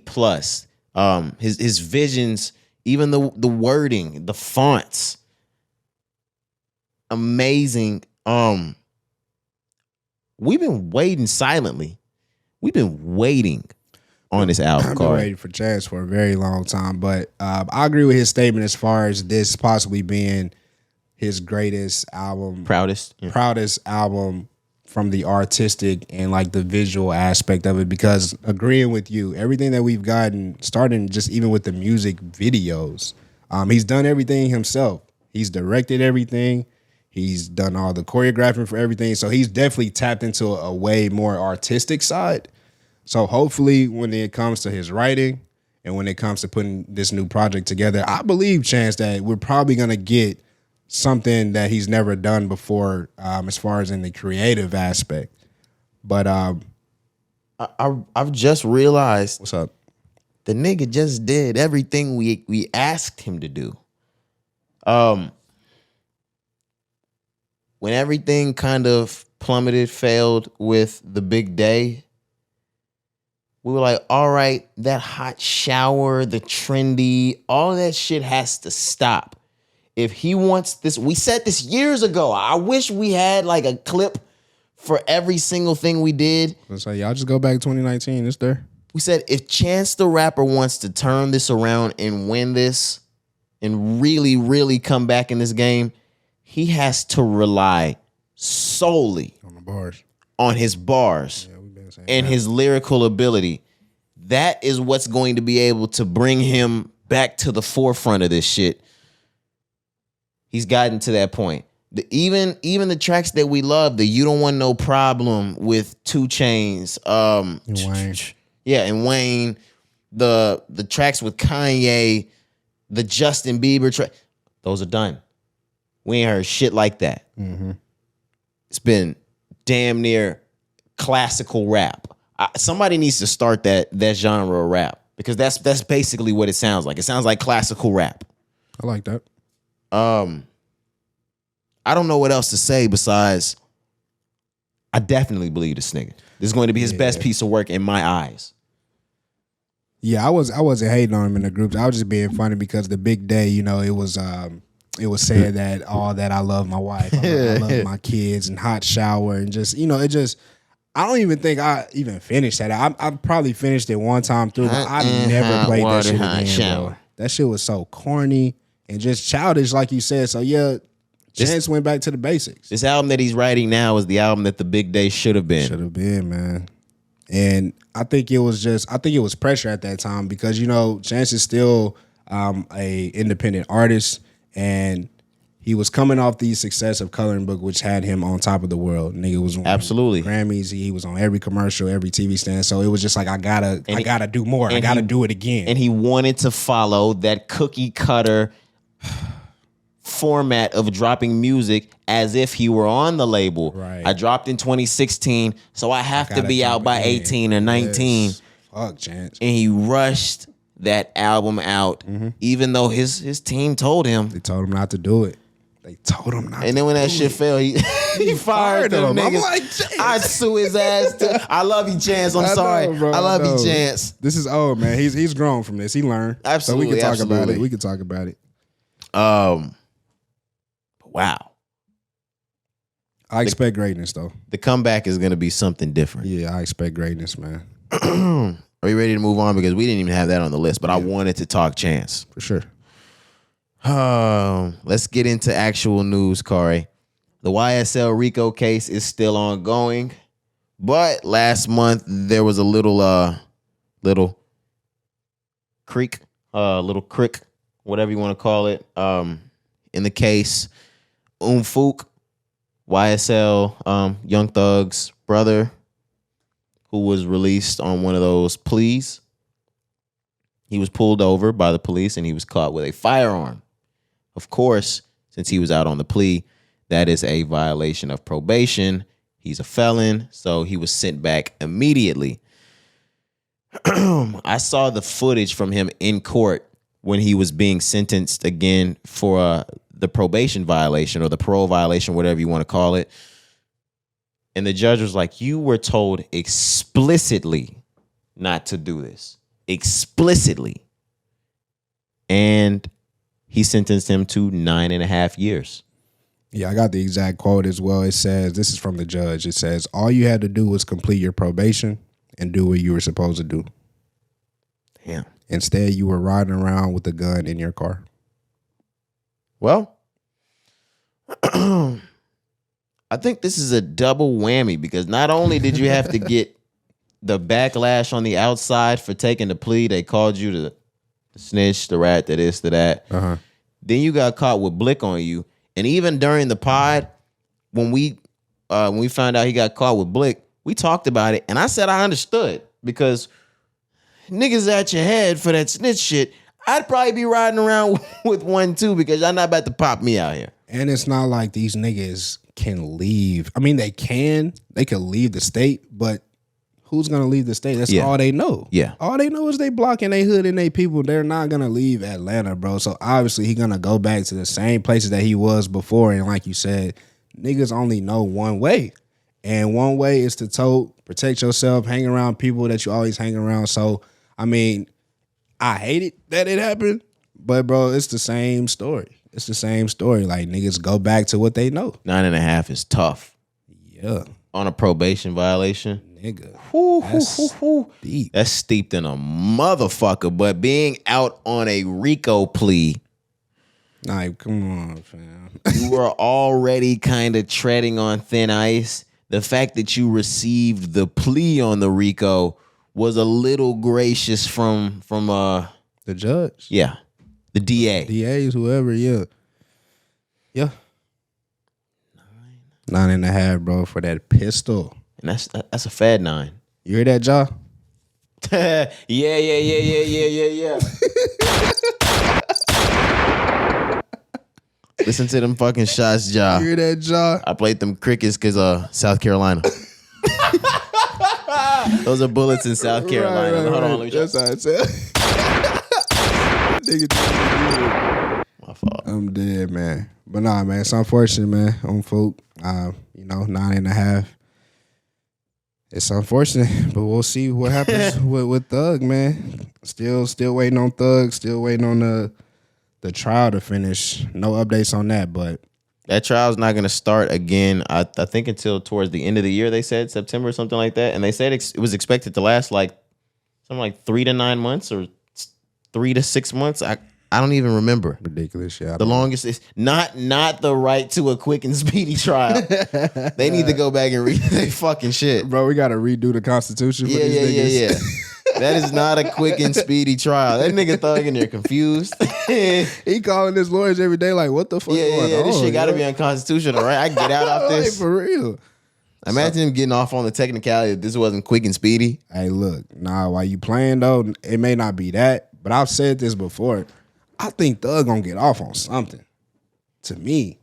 His visions, even the wording, the fonts, amazing. We've been waiting silently. We've been waiting on this album. I've been waiting for Chance for a very long time, but I agree with his statement as far as this possibly being his greatest album, proudest album from the artistic and like the visual aspect of it. Because agreeing with you, everything that we've gotten, starting just even with the music videos, he's done everything himself. He's directed everything. He's done all the choreographing for everything. So he's definitely tapped into a way more artistic side. So hopefully when it comes to his writing and when it comes to putting this new project together, I believe, Chance, that we're probably going to get something that he's never done before as far as in the creative aspect. But I've just realized. What's up? The nigga just did everything we asked him to do. When everything kind of plummeted, failed with The Big Day, we were like, all right, that hot shower, the trendy, all that shit has to stop. If he wants this, we said this years ago. I wish we had like a clip for every single thing we did. So y'all just go back to 2019. It's there. We said if Chance the Rapper wants to turn this around and win this and really, really come back in this game, he has to rely solely On the bars. on his bars and his lyrical ability. That is what's going to be able to bring him back to the forefront of this shit. He's gotten to that point. Even the tracks that we love, the You Don't Want No Problem with 2 Chainz, Wayne. yeah, and Wayne, the tracks with Kanye, the Justin Bieber track, those are done. We ain't heard shit like that. Mm-hmm. It's been damn near classical rap. Somebody needs to start that genre of rap because that's basically what it sounds like. It sounds like classical rap. I like that. I don't know what else to say besides I definitely believe this nigga. This is going to be his best piece of work in my eyes. Yeah, I wasn't hating on him in the groups. I was just being funny because the big day, you know, it was saying that that I love my wife, I love my kids, and hot shower, and just, you know, it just, I don't even think I even finished that. I probably finished it one time through, but I never played that shit again, bro. That shit was so corny and just childish, like you said. So yeah, Chance went back to the basics. This album that he's writing now is the album that the big day should have been. Should have been, man. And I think it was pressure at that time because, you know, Chance is still a independent artist, and he was coming off the success of Coloring Book, which had him on top of the world. Nigga was on absolutely Grammys. He was on every commercial, every TV stand. So it was just like, I gotta do more. I gotta do it again. And he wanted to follow that cookie cutter format of dropping music as if he were on the label. Right. I dropped in 2016, so I have to be out by 18 or 19. Yes. Fuck, Chance. And he rushed that album out, even though his team told him. They told him not to do it. They told him not to. And then when that shit fell, he fired them niggas. I'm like, Chance. I'd sue his ass too. I love you, Chance. I'm sorry. Bro, I love you, Chance. This is old, man. He's grown from this. He learned. Absolutely. So we can talk about absolutely. it. We can talk about it. Wow. I expect greatness, though. The comeback is going to be something different. Yeah, I expect greatness, man. Are you ready to move on? Because we didn't even have that on the list, but I wanted to talk Chance. For sure. Let's get into actual news, Cari. The YSL Rico case is still ongoing, but last month there was a little creek, whatever you want to call it, in the case. Unfook, YSL Young Thug's brother, who was released on one of those pleas. He was pulled over by the police and he was caught with a firearm. Of course, since he was out on the plea, that is a violation of probation. He's a felon, so he was sent back immediately. I saw the footage from him in court when he was being sentenced again for the probation violation or the parole violation, whatever you want to call it. And the judge was like, you were told explicitly not to do this. Explicitly. And he sentenced him to 9.5 years. Yeah, I got the exact quote as well. It says, this is from the judge. It says, all you had to do was complete your probation and do what you were supposed to do. Damn. Instead, you were riding around with a gun in your car. Well, I think this is a double whammy because not only did you have to get the backlash on the outside for taking the plea, they called you the snitch, the rat, the this, the that. Uh-huh. Then you got caught with Blick on you. And even during the pod, when we found out he got caught with Blick, we talked about it. And I said I understood because niggas at your head for that snitch shit. I'd probably be riding around with one too because y'all not about to pop me out here. And it's not like these niggas can leave. I mean, they can leave the state, but who's gonna leave the state? That's all they know. Yeah. All they know is they blocking their hood and they people. They're not gonna leave Atlanta, bro. So obviously he gonna go back to the same places that he was before. And like you said, niggas only know one way. And one way is to protect yourself, hang around people that you always hang around. So, I mean, I hate it that it happened, but bro, it's the same story. It's the same story. Like, niggas go back to what they know. 9.5 is tough. Yeah. On a probation violation. Nigga. That's deep. That's steeped in a motherfucker. But being out on a RICO plea, Like, come on, fam. you were already kind of treading on thin ice. The fact that you received the plea on the RICO was a little gracious from the judge. Yeah. The DA. DAs, whoever, yeah. Yeah. 9.5, bro, for that pistol. And that's a fad 9. You hear that, Ja? Yeah. Listen to them fucking shots, Ja. You hear that, Ja? I played them crickets because South Carolina. Those are bullets in South Carolina. Right. Hold on, let me That's how I said. Nigga, my fault. I'm dead, man. But nah, man, it's unfortunate, man. Unfook, 9.5. It's unfortunate, but we'll see what happens with Thug, man. Still waiting on Thug. Still waiting on the trial to finish. No updates on that, but That trial's not going to start again, I think, until towards the end of the year, they said, September or something like that. And they said it was expected to last something like 3 to 9 months or 3 to 6 months. I don't even remember. ridiculous shit. The longest is not the right to a quick and speedy trial. They need to go back and read their fucking shit. Bro, we got to redo the Constitution for these niggas. Yeah. That is not a quick and speedy trial. That nigga Thug in there confused. He calling his lawyers every day like, what the fuck going on? This shit got to be unconstitutional, right? I can get out off this. Like, for real. Imagine him getting off on the technicality that this wasn't quick and speedy. Hey, look, while you playing though, it may not be that, but I've said this before. I think Thug gonna get off on something. To me,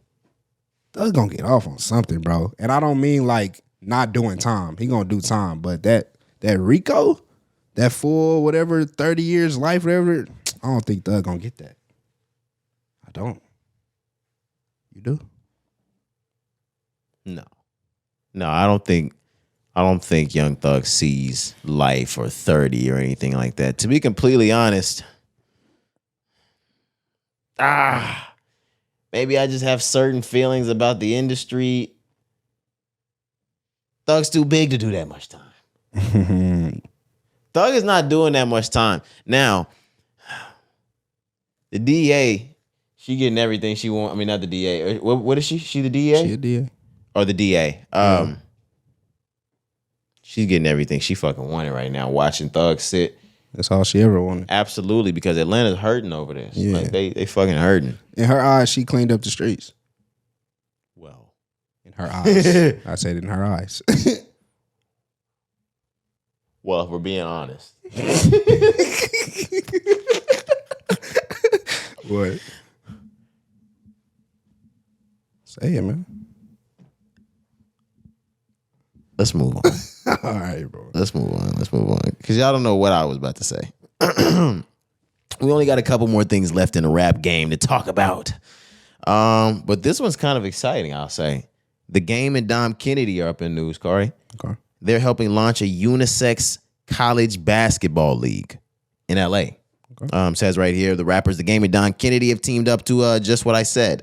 Thug gonna get off on something, bro. And I don't mean like not doing time. He gonna do time, but that RICO, that full whatever 30 years life, whatever. I don't think Thug gonna get that. I don't. You do? No, I don't think Young Thug sees life or 30 or anything like that. To be completely honest, maybe I just have certain feelings about the industry. Thug's too big to do that much time. Thug is not doing that much time. Now, the DA, she getting everything she want. I mean, not the DA. What is she? She the DA? She a DA. Or the DA. She's getting everything she fucking wanted right now. Watching Thug sit. That's all she ever wanted. Absolutely, because Atlanta's hurting over this. Yeah. Like they fucking hurting. In her eyes, she cleaned up the streets. Well, in her eyes. I said in her eyes. Well, if we're being honest. What? Say it, man. Let's move on. All right, bro. Let's move on. Because y'all don't know what I was about to say. We only got a couple more things left in the rap game to talk about. But this one's kind of exciting, I'll say. The Game and Dom Kennedy are up in news, Cari. Okay. They're helping launch a unisex college basketball league in LA. Okay. Says right here, the rappers The Game and Dom Kennedy have teamed up to just what I said.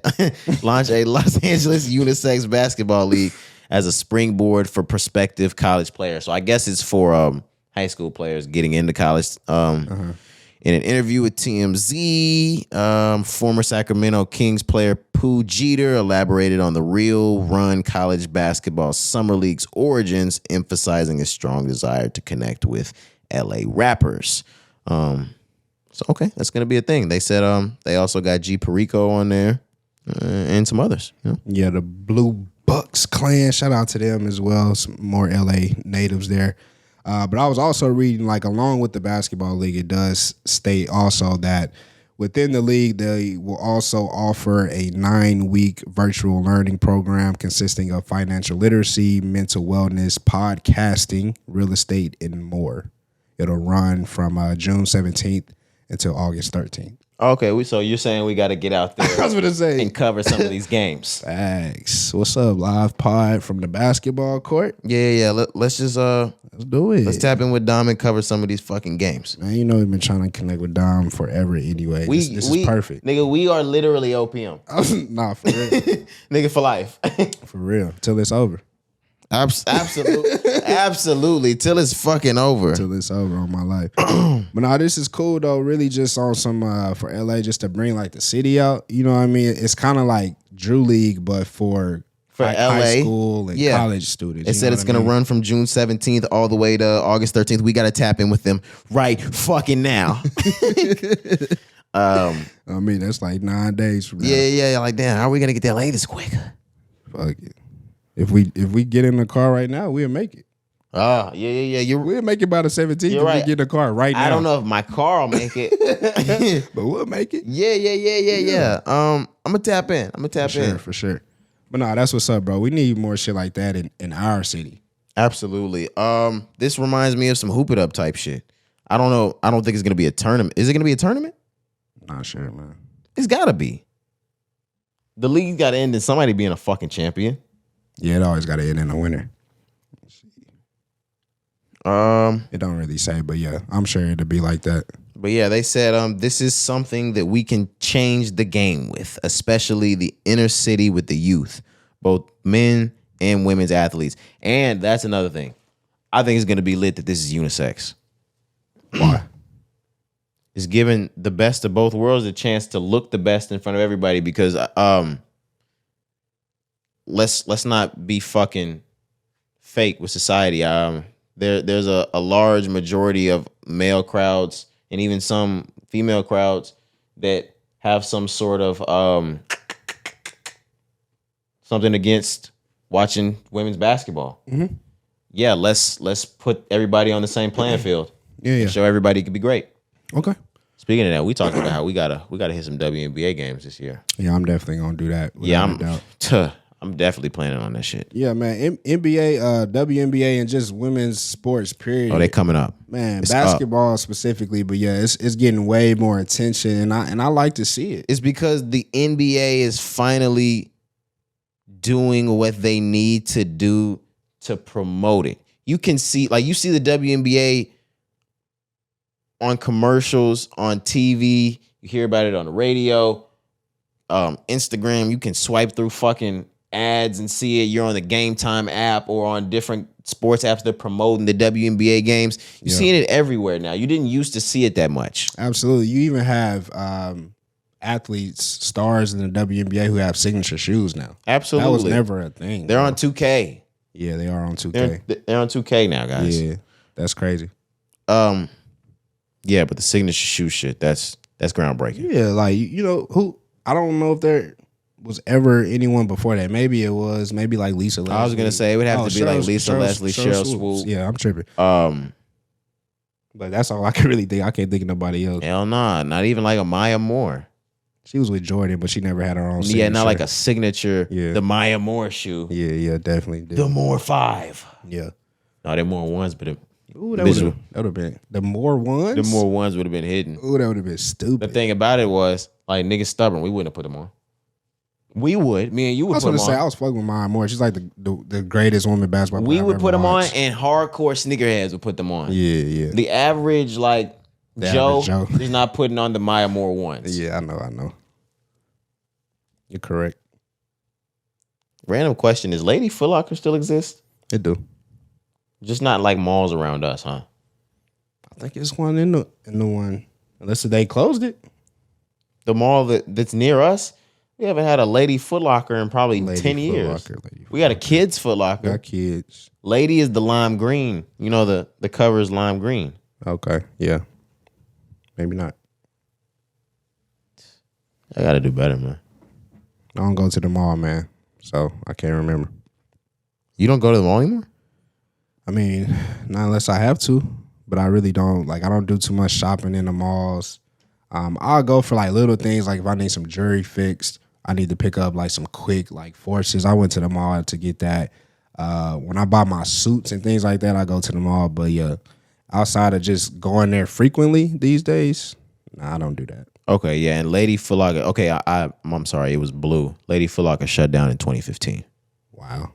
Launch a Los Angeles unisex basketball league as a springboard for prospective college players. So I guess it's for high school players getting into college. In an interview with TMZ, former Sacramento Kings player Pooh Jeter elaborated on the Real Run College Basketball Summer League's origins, emphasizing a strong desire to connect with LA rappers. So, okay, that's going to be a thing. They said they also got G Perico on there and some others. You know? Yeah, the Blue Bucks clan. Shout out to them as well. Some more LA natives there. But I was also reading, like, along with the basketball league, it does state also that within the league, they will also offer a 9-week virtual learning program consisting of financial literacy, mental wellness, podcasting, real estate, and more. It'll run from June 17th until August 13th. Okay, so you're saying we got to get out there I was gonna say and cover some of these games. Thanks. What's up, live pod from the basketball court? Yeah. Let's just Let's do it. let's tap in with Dom and cover some of these fucking games. Man, you know we've been trying to connect with Dom forever anyway. This is perfect. Nigga, we are literally OPM. Nah, for real. Nigga for life. For real. Till it's over. Absolutely. Till it's fucking over. Till it's over on my life. But nah, this is cool though. Really just on some for LA just to bring like the city out. You know what I mean? It's kind of like Drew League, but for like LA high school and college students. It said it's gonna run from June 17th all the way to August 13th. We gotta tap in with them right fucking now. I mean, that's like 9 days from now. Yeah. Like, damn, how are we gonna get to LA this quick? Fuck it. If we get in the car right now, we'll make it. Yeah. We'll make it by the 17th if right. we get in the car right now. I don't know if my car will make it. But we'll make it. Yeah. I'm gonna tap in. For sure. But nah, that's what's up, bro. We need more shit like that in our city. Absolutely. This reminds me of some hoop it up type shit. I don't know. I don't think it's gonna be a tournament. Is it gonna be a tournament? Not sure, man. It's gotta be. The league gotta end in somebody being a fucking champion. Yeah, it always gotta end in a winner. It don't really say, but yeah, I'm sure it'll be like that. But yeah, they said this is something that we can change the game with, especially the inner city with the youth, both men and women's athletes. And that's another thing. I think it's gonna be lit that this is unisex. Why? It's giving the best of both worlds a chance to look the best in front of everybody because let's not be fucking fake with society. There's a large majority of male crowds and even some female crowds that have some sort of something against watching women's basketball. Mm-hmm. Yeah, let's put everybody on the same playing field. Yeah. Show everybody can be great. Okay. Speaking of that, we talked about how we gotta hit some WNBA games this year. Yeah, I'm definitely gonna do that. Yeah, I'm definitely planning on that shit. Yeah, man. NBA, WNBA, and just women's sports, period. Oh, they coming up. Man, It's basketball specifically, but yeah, it's getting way more attention, and I like to see it. It's because the NBA is finally doing what they need to do to promote it. You can see, like, you see the WNBA on commercials, on TV. You hear about it on the radio, Instagram. You can swipe through fucking ads and see it. You're on the Game Time app or on different sports apps that are promoting the WNBA games. You're seeing it everywhere now. You didn't used to see it that much. Absolutely. You even have athletes, stars in the WNBA who have signature shoes now. Absolutely. That was never a thing. They're on 2K. Yeah, they are on 2K. They're on 2K now, guys. Yeah, that's crazy. Yeah, but the signature shoe shit, that's groundbreaking. Yeah, like, you know, who, I don't know if there was ever anyone before that. Maybe it was, maybe like Lisa Leslie. I was gonna say it would have to be like Lisa Leslie, Cheryl Swoop. Yeah, I'm tripping. But that's all I can really think. I can't think of nobody else. Hell nah, not even like a Maya Moore. She was with Jordan, but she never had her own signature. Yeah, not like a signature, Yeah. the Maya Moore shoe. Yeah, definitely. The Moore 5. Yeah. No, they're Moore 1s, but Ooh, that would have been the more ones. the Moore 1s would have been hidden. Ooh, that would have been stupid. The thing about it was, like, niggas stubborn. We wouldn't have put them on. We would. Me and you would put them on. I was fucking with Maya Moore. She's like the greatest woman basketball player. We would put them on, watched. and hardcore sneakerheads would put them on. Yeah. The average, like, The Joe, average Joe. is not putting on the Maya Moore 1s. Yeah, I know. You're correct. Random question: is Lady Foot Locker still exist? It do. Just not like malls around us, huh? I think it's one in the one. Unless they closed it. The mall that's near us, we haven't had a Lady Foot Locker in probably Lady 10 Foot years. Locker, We got a kids Foot Locker. Got kids. Lady is the lime green. You know the cover is lime green. Okay. Yeah. Maybe not. I gotta do better, man. I don't go to the mall, man. So I can't remember. You don't go to the mall anymore? I mean, not unless I have to, but I really don't. Like, I don't do too much shopping in the malls. I'll go for like little things, like if I need some jewelry fixed, I need to pick up like some quick like forces. I went to the mall to get that. When I buy my suits and things like that, I go to the mall. But yeah, outside of just going there frequently these days, nah, I don't do that. Okay, yeah, and Lady Foot Locker. Okay, I'm sorry, it was Blue. Lady Foot Locker shut down in 2015. Wow.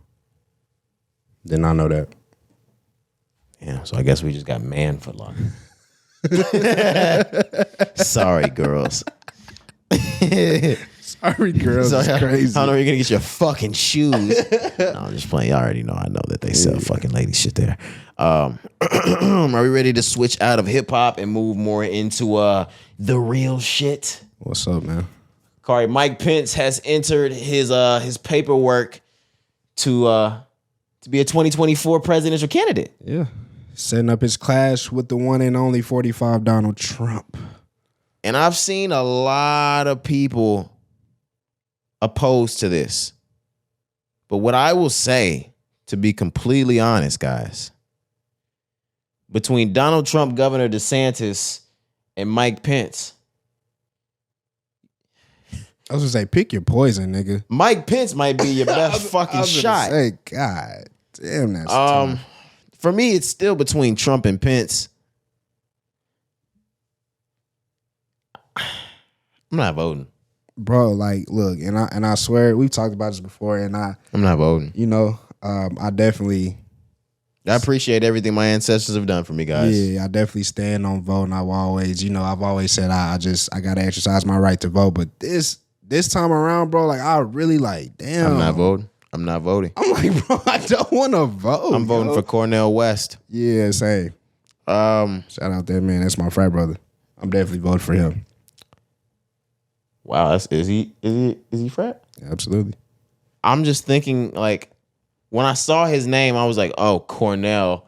Did not know that. Yeah, so I guess we just got Man Foot Locker. Sorry, girls. Sorry, girls. It's crazy. I don't know where you're gonna get your fucking shoes. No, I'm just playing. Y'all already know. I know that they sell fucking lady shit there. Are we ready to switch out of hip hop and move more into the real shit? What's up, man? Cari, Mike Pence has entered his paperwork to be a 2024 presidential candidate. Yeah. Setting up his clash with the one and only 45 Donald Trump. And I've seen a lot of people opposed to this. But what I will say, to be completely honest, guys, between Donald Trump, Governor DeSantis, and Mike Pence, I was gonna say, pick your poison, nigga. Mike Pence might be your best fucking shot. Say, God damn, that's tough. For me, it's still between Trump and Pence. I'm not voting. Bro, like, look, and I swear we've talked about this before, and I'm not voting. You know, I definitely. I appreciate everything my ancestors have done for me, guys. Yeah, I definitely stand on voting. I've always said I gotta exercise my right to vote. But this time around, bro, like I really like, damn. I'm not voting. I'm like, bro, I don't want to vote. I'm voting for Cornel West. Yeah, same. Shout out that man. That's my frat brother. I'm definitely voting for him. Wow, is he frat? Absolutely. I'm just thinking, like, when I saw his name, I was like, oh, Cornell.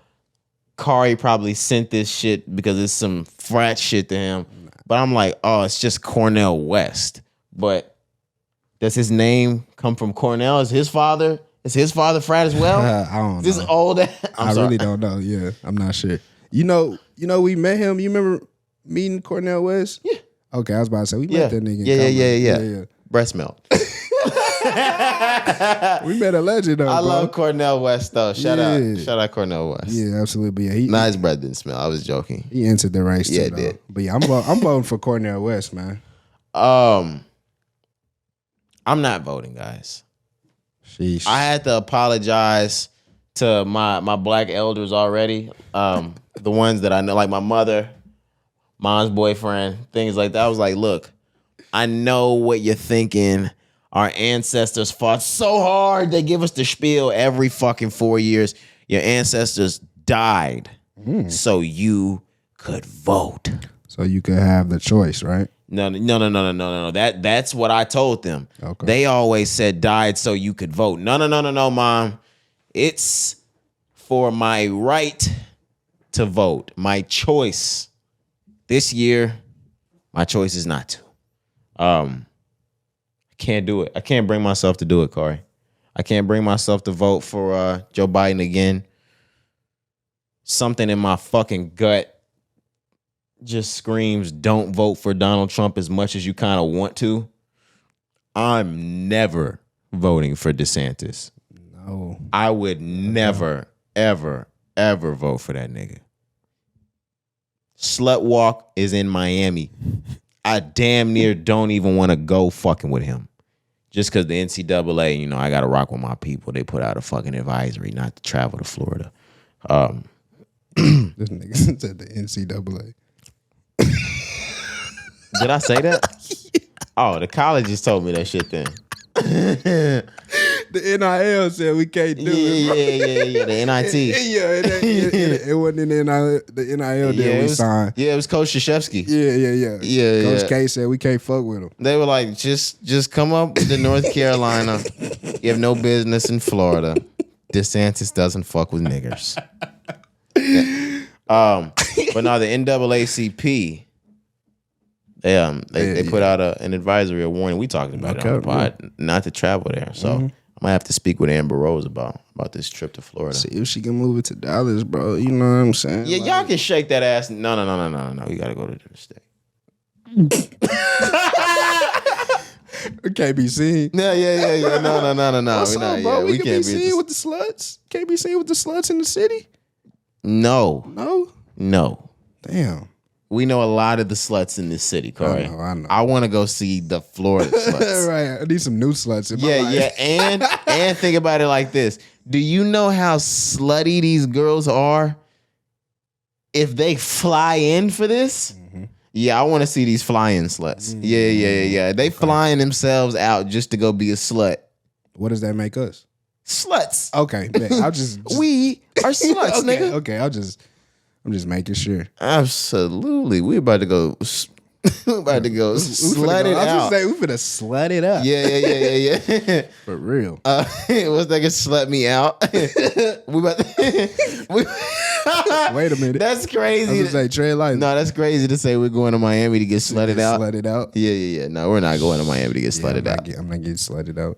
Cari probably sent this shit because it's some frat shit to him. But I'm like, oh, it's just Cornel West. But does his name come from Cornell? Is his father frat as well? I don't know. This old. I really don't know. Yeah, I'm not sure. You know, we met him. You remember meeting Cornel West? Yeah. Okay, I was about to say we met that nigga. Yeah. Breast milk. We met a legend though. I love Cornel West though. Shout out Cornel West. Yeah, absolutely. Yeah, his breath didn't smell. I was joking. He entered the race. Yeah, too, it did. But yeah, I'm voting for Cornel West, man. I'm not voting, guys. Sheesh. I had to apologize to my black elders already. The ones that I know, like my mother, mom's boyfriend, things like that. I was like, look, I know what you're thinking. Our ancestors fought so hard. They give us the spiel every fucking 4 years. Your ancestors died so you could vote. So you could have the choice, right? No. That's what I told them. Okay. They always said died so you could vote. No, Mom. It's for my right to vote. My choice. This year, my choice is not to. I can't do it. I can't bring myself to do it, Cari. I can't bring myself to vote for Joe Biden again. Something in my fucking gut just screams, don't vote for Donald Trump as much as you kind of want to. I'm never voting for DeSantis. No. I would never, ever, ever vote for that nigga. Slut Walk is in Miami. I damn near don't even want to go fucking with him. Just because the NCAA, you know, I got to rock with my people. They put out a fucking advisory not to travel to Florida. This nigga said the NCAA. Did I say that? Oh, the colleges told me that shit then. The NIL said we can't do it. Yeah. The NIT. It wasn't in the NIL deal we signed. Yeah, it was Coach Krzyzewski. Yeah. Coach K said we can't fuck with him. They were like, just come up to North Carolina. You have no business in Florida. DeSantis doesn't fuck with niggers. But no, the NAACP, they put out an advisory, a warning. We talked about it on the pod, not to travel there. So I might have to speak with Amber Rose about this trip to Florida. See if she can move it to Dallas, bro. You know what I'm saying? Yeah, y'all can shake that ass. No. We gotta go to the state. It can't be seen. Yeah. No. What's up, bro? We can be can't seen with the sluts. Can't be seen with the sluts in the city. No. No. No. Damn. We know a lot of the sluts in this city, Cari. I know. I want to go see the Florida sluts. Right. I need some new sluts in my life. Yeah. And think about it like this. Do you know how slutty these girls are if they fly in for this? Mm-hmm. Yeah, I want to see these flying sluts. Mm-hmm. Yeah. They flying themselves out just to go be a slut. What does that make us? Sluts. Okay. I'll just we are sluts, nigga. Okay, I'm just making sure. Absolutely. We're about to go slut it out. I was just saying, we finna slut it up. Yeah. For real. What's that gonna slut me out? we about Wait a minute. That's crazy. I was gonna say, Trey Light. No, that's crazy to say we're going to Miami to get slutted out. Slutted out? Yeah. No, we're not going to Miami to get slutted out. I'm not getting slutted out.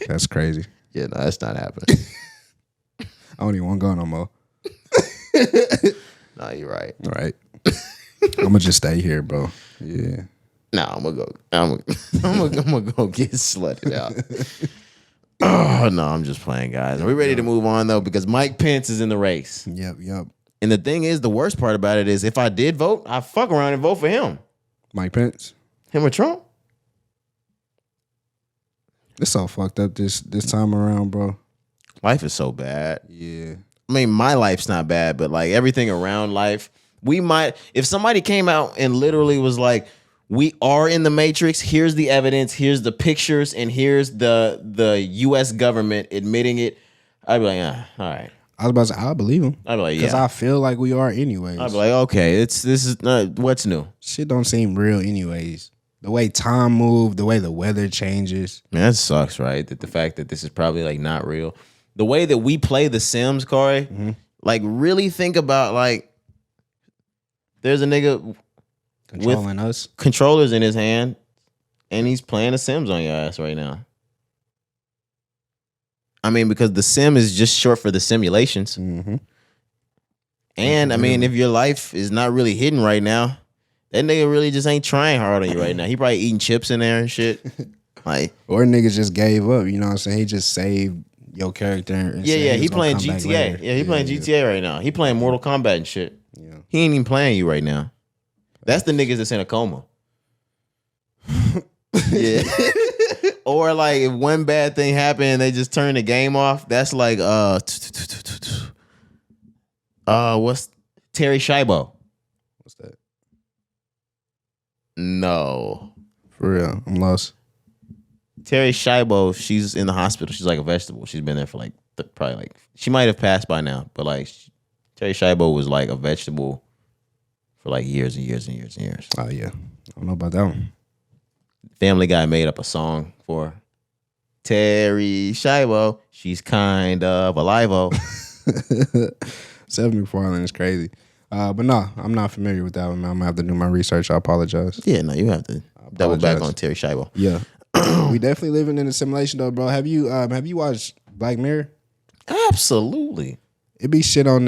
That's crazy. Yeah, no, that's not happening. I don't even want to go no more. No, you're right. All right. I'm gonna just stay here, bro. Yeah. No, I'm gonna go get slutted out. Oh no, I'm just playing, guys. Are we ready to move on though? Because Mike Pence is in the race. Yep. And the thing is, the worst part about it is, if I did vote, I fuck around and vote for him. Mike Pence. Him or Trump? It's all fucked up this time around, bro. Life is so bad. Yeah. I mean, my life's not bad, but like everything around life, we might, if somebody came out and literally was like, we are in the Matrix, here's the evidence, here's the pictures, and here's the U.S. government admitting it, I'd be like, all right. I was about to say, I believe him. I'd be like, yeah. Because I feel like we are anyways. I'd be like, okay, this is what's new. Shit don't seem real anyways. The way time moves, the way the weather changes. Man, that sucks, right? That the fact that this is probably like not real. The way that we play The Sims, Cari, like really think about like, there's a nigga controlling us, controllers in his hand, and he's playing The Sims on your ass right now. I mean, because the sim is just short for the simulations. Mm-hmm. And I mean, if your life is not really hidden right now, that nigga really just ain't trying hard on you right now. He probably eating chips in there and shit. Like, or niggas just gave up. You know what I'm saying? He just saved your character. And he playing GTA. Yeah, he playing GTA right now. He playing Mortal Kombat and shit. Yeah. He ain't even playing you right now. That's the niggas that's in a coma. Yeah. Or like if one bad thing happened and they just turn the game off, that's like what's Terry Schiavo? What's that? No. For real. I'm lost. Terry Schiavo, she's in the hospital. She's like a vegetable. She's been there for like probably like, she might have passed by now, but like Terry Schiavo was like a vegetable for like years and years and years and years. Oh yeah. I don't know about that one. Family Guy made up a song for Terry Schiavo. She's kind of alive-o. Seth MacFarlane is crazy. But no, I'm not familiar with that one, man. I'm going to have to do my research. I apologize. Yeah, no, you have to double back on Terry Schiavo. Yeah. We definitely living in a simulation, though, bro. Have you watched Black Mirror? Absolutely. It be shit on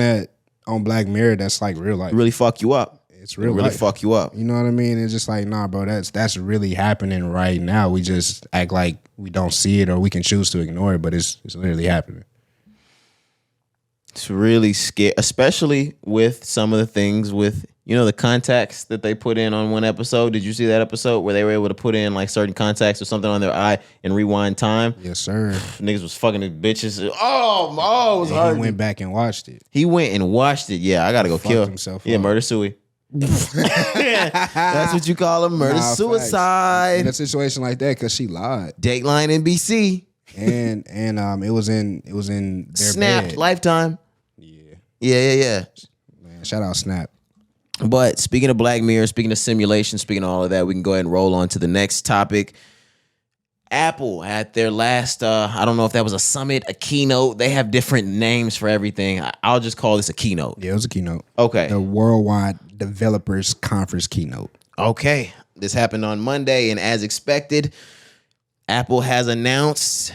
Black Mirror that's like real life. Really fuck you up. It's real really life. Fuck you up. You know what I mean? It's just like, nah, bro, that's really happening right now. We just act like we don't see it or we can choose to ignore it, but it's literally happening. It's really scary, especially with some of the things with, you know, the contacts that they put in on one episode. Did you see that episode where they were able to put in like certain contacts or something on their eye and rewind time? Yes, sir. Niggas was fucking the bitches. Oh, it was hard. He went back and watched it. He went and watched it. Yeah, I gotta go kill himself. Yeah, murder suey. That's what you call a murder suicide. In a situation like that, because she lied. Dateline NBC. And it was in their Snapped bed. Lifetime. Yeah. Man, shout out Snap. But speaking of Black Mirror, speaking of simulation, speaking of all of that, we can go ahead and roll on to the next topic. Apple had their last, I don't know if that was a summit, a keynote. They have different names for everything. I'll just call this a keynote. Yeah, it was a keynote. Okay. The Worldwide Developers Conference keynote. Okay. This happened on Monday, and as expected, Apple has announced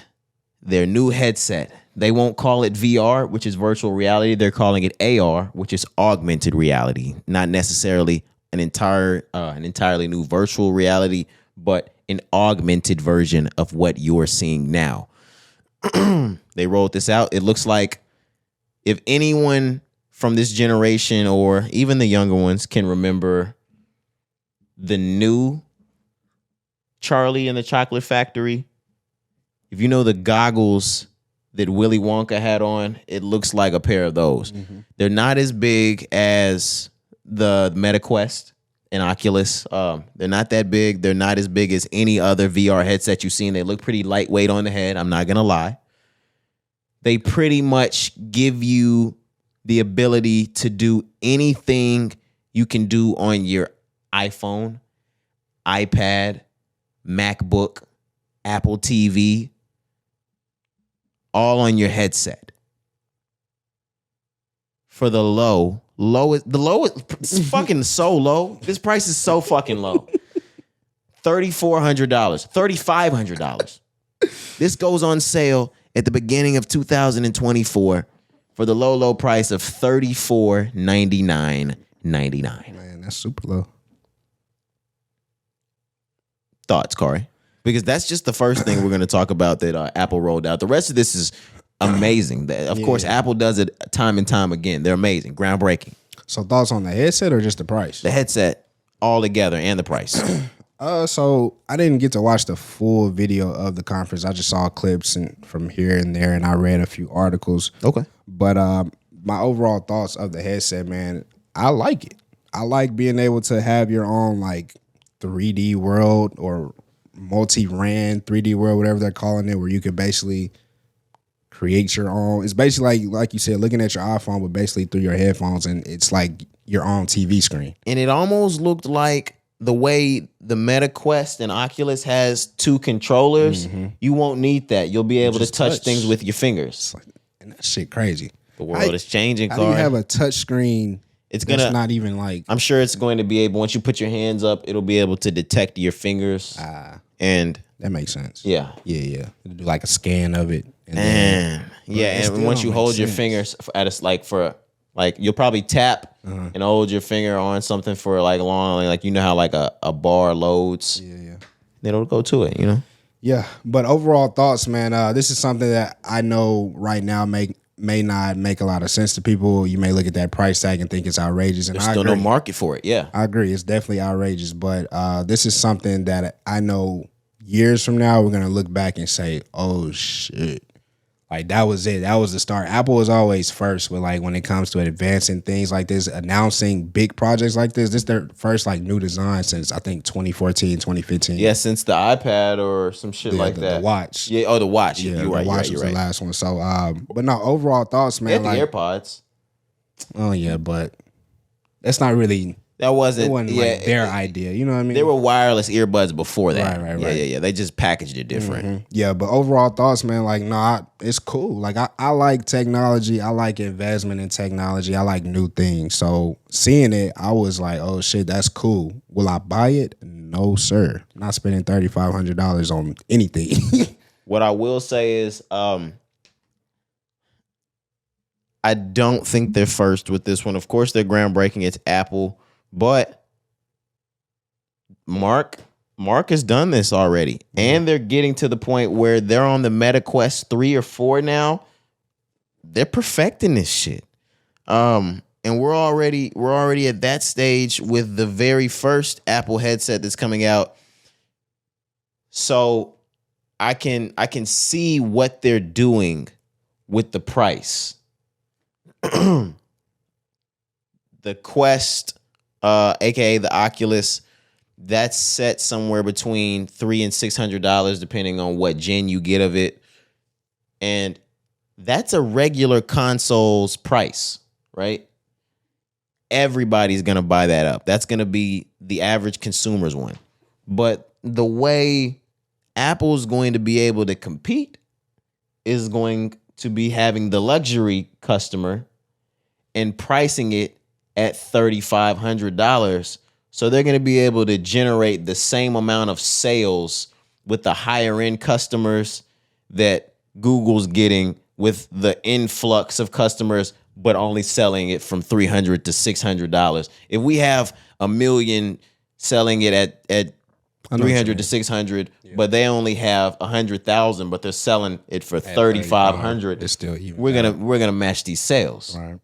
their new headset. They won't call it VR, which is virtual reality. They're calling it AR, which is augmented reality. Not necessarily an entirely new virtual reality, but an augmented version of what you're seeing now. They rolled this out. It looks like if anyone from this generation or even the younger ones can remember the new Charlie and the Chocolate Factory. If you know the goggles that Willy Wonka had on, it looks like a pair of those. Mm-hmm. They're not as big as the MetaQuest and Oculus. They're not that big. They're not as big as any other VR headset you've seen. They look pretty lightweight on the head. I'm not going to lie. They pretty much give you the ability to do anything you can do on your iPhone, iPad, MacBook, Apple TV, all on your headset. For the low is fucking so low. This price is so fucking low. $3,400, $3,500. This goes on sale at the beginning of 2024 for the low price of $34.99.99. Man, that's super low. Thoughts, Cari? Because that's just the first thing we're going to talk about that Apple rolled out. The rest of this is amazing. Of course, Apple does it time and time again. They're amazing, groundbreaking. So thoughts on the headset or just the price? The headset all together and the price. So I didn't get to watch the full video of the conference. I just saw clips from here and there, and I read a few articles. Okay. But my overall thoughts of the headset, man, I like it. I like being able to have your own like 3D world or multi-RAN 3D world, whatever they're calling it, where you can basically create your own. It's basically like you said, looking at your iPhone, but basically through your headphones, and it's like your own TV screen. And it almost looked like the way the MetaQuest and Oculus has two controllers. Mm-hmm. You won't need that. You'll be able to touch things with your fingers. And that shit crazy. The world is changing, Cari. How do you have a touch screen? It's not even like. I'm sure it's going to be able. Once you put your hands up, it'll be able to detect your fingers. And that makes sense. Yeah. It'll do like a scan of it. And once you hold your fingers you'll probably tap and hold your finger on something for like long, like you know how like a bar loads. Yeah. Then it'll go to it, you know. Yeah, but overall thoughts, man. This is something that I know right now may not make a lot of sense to people. You may look at that price tag and think it's outrageous. And there's still no market for it. Yeah, I agree. It's definitely outrageous. But this is something that I know years from now we're gonna look back and say, "Oh shit." Like that was it. That was the start. Apple was always first with like when it comes to advancing things like this, announcing big projects like this. This is their first like new design since I think 2014, 2015. Yeah, since the iPad or some shit that. The watch. Yeah, the watch. Yeah, you're right. The watch was the last one. So, but no, overall thoughts, man. They had the AirPods. Oh yeah, but that's not really. That wasn't like their idea. You know what I mean? There were wireless earbuds before that. Right. Yeah. They just packaged it different. Mm-hmm. Yeah, but overall thoughts, man, like, it's cool. Like, I like technology. I like investment in technology. I like new things. So seeing it, I was like, oh, shit, that's cool. Will I buy it? No, sir. I'm not spending $3,500 on anything. What I will say is I don't think they're first with this one. Of course, they're groundbreaking. It's Apple. But Mark has done this already, and they're getting to the point where they're on the MetaQuest 3 or 4 now. They're perfecting this shit, and we're already at that stage with the very first Apple headset that's coming out. So I can see what they're doing with the price. The Quest. AKA the Oculus, that's set somewhere between $300 and $600, depending on what gen you get of it. And that's a regular console's price, right? Everybody's going to buy that up. That's going to be the average consumer's one. But the way Apple's going to be able to compete is going to be having the luxury customer and pricing it at $3,500. So they're going to be able to generate the same amount of sales with the higher end customers that Google's getting with the influx of customers, but only selling it from $300 to $600. If we have 1 million selling it at $300 to $600, but they only have 100,000, but they're selling it for $3,500. It's still even. We're gonna match these sales. Right.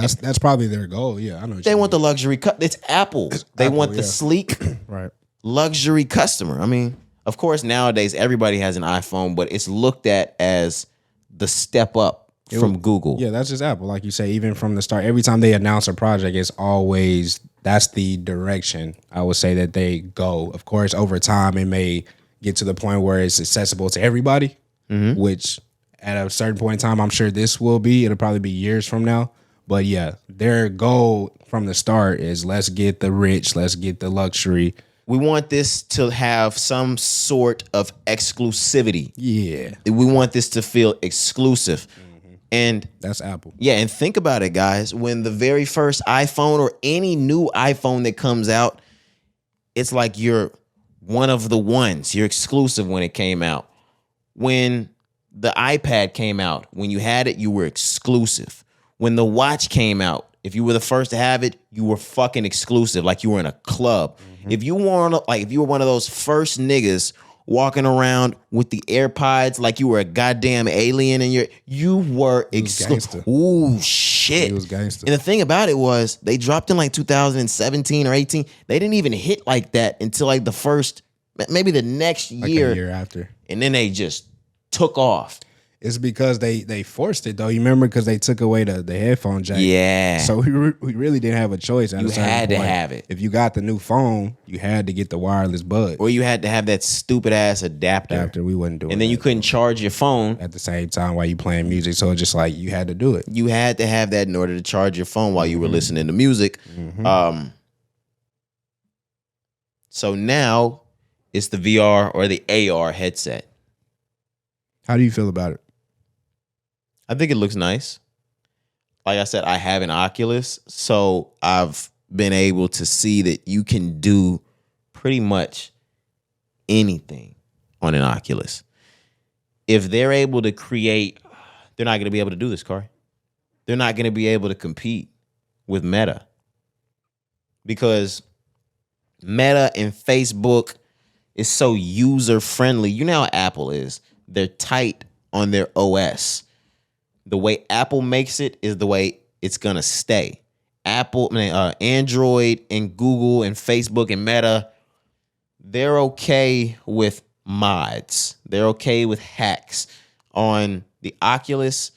That's probably their goal. Yeah, I know. They want the luxury. It's Apple. They Apple, want the yeah. sleek, right. luxury customer. I mean, of course, nowadays everybody has an iPhone, but it's looked at as the step up from Google. Yeah, that's just Apple. Like you say, even from the start, every time they announce a project, it's always that's the direction I would say that they go. Of course, over time, it may get to the point where it's accessible to everybody, which at a certain point in time, I'm sure this will be. It'll probably be years from now. But yeah, their goal from the start is let's get the rich, let's get the luxury. We want this to have some sort of exclusivity. Yeah. We want this to feel exclusive. And that's Apple. Yeah, and think about it, guys. When the very first iPhone or any new iPhone that comes out, it's like you're one of the ones. You're exclusive when it came out. When the iPad came out, when you had it, you were exclusive. When the watch came out, if you were the first to have it, you were fucking exclusive, like you were in a club. If you were one of those first niggas walking around with the AirPods like you were a goddamn alien and you were exclusive. Ooh, shit. He was gangster. And the thing about it was they dropped in like 2017 or 18. They didn't even hit like that until like the first, maybe the next year. Like a year after. And then they just took off. It's because they forced it though. You remember because they took away the headphone jack. Yeah. So we really didn't have a choice. You had to have it. If you got the new phone, you had to get the wireless bud. Or you had to have that stupid ass adapter. After we wouldn't do it. And then you couldn't charge your phone at the same time while you playing music. So it's just like you had to do it. You had to have that in order to charge your phone while you were listening to music. So now it's the VR or the AR headset. How do you feel about it? I think it looks nice. Like I said, I have an Oculus, so I've been able to see that you can do pretty much anything on an Oculus. If they're able to create, they're not going to be able to do this, Cari. They're not going to be able to compete with Meta. Because Meta and Facebook is so user-friendly. You know how Apple is. They're tight on their OS. The way Apple makes it is the way it's gonna stay. Android and Google and Facebook and Meta, they're okay with mods. They're okay with hacks. On the Oculus,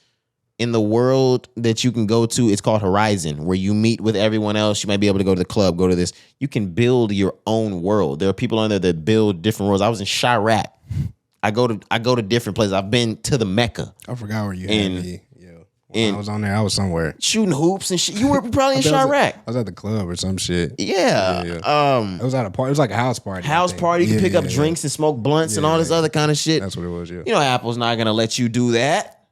in the world that you can go to, it's called Horizon, where you meet with everyone else. You might be able to go to the club, go to this. You can build your own world. There are people on there that build different worlds. I was in Chirac. I go to different places. I've been to the Mecca. I forgot where you had me. When I was on there, I was somewhere shooting hoops and shit. You were probably in Chirac. I was at the club or some shit. Yeah. It was at a party. It was like a house party. House party. You can pick up drinks and smoke blunts and all this other kind of shit. That's what it was. Yeah. You know, Apple's not gonna let you do that.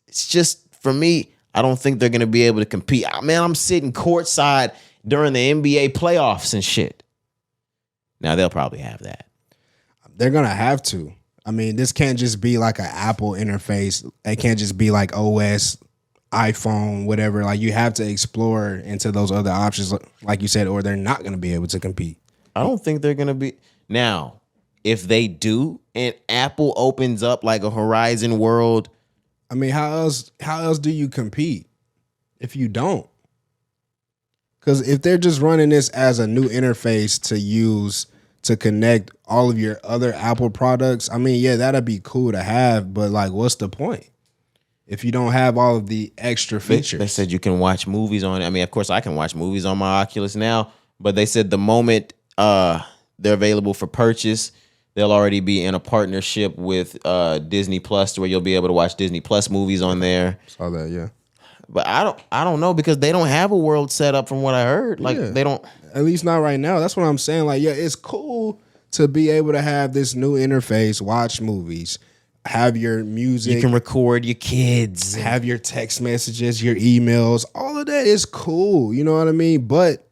It's just for me. I don't think they're gonna be able to compete. Man, I'm sitting courtside during the NBA playoffs and shit. Now they'll probably have that. They're gonna have to. I mean, this can't just be like an Apple interface. It can't just be like OS, iPhone, whatever. Like you have to explore into those other options, like you said, or they're not gonna be able to compete. I don't think they're gonna be. Now, if they do, and Apple opens up like a Horizon world, I mean, how else do you compete if you don't? Because if they're just running this as a new interface to use to connect all of your other Apple products, I mean, yeah, that'd be cool to have, but like, what's the point if you don't have all of the extra features? They said you can watch movies on it. I mean, of course, I can watch movies on my Oculus now, but they said the moment they're available for purchase, they'll already be in a partnership with Disney Plus, where you'll be able to watch Disney Plus movies on there. Saw that, yeah. But I don't know, because they don't have a world set up from what I heard. Like they don't. At least not right now. That's what I'm saying. Like, yeah, it's cool to be able to have this new interface, watch movies, have your music. You can record your kids. Have your text messages, your emails. All of that is cool. You know what I mean? But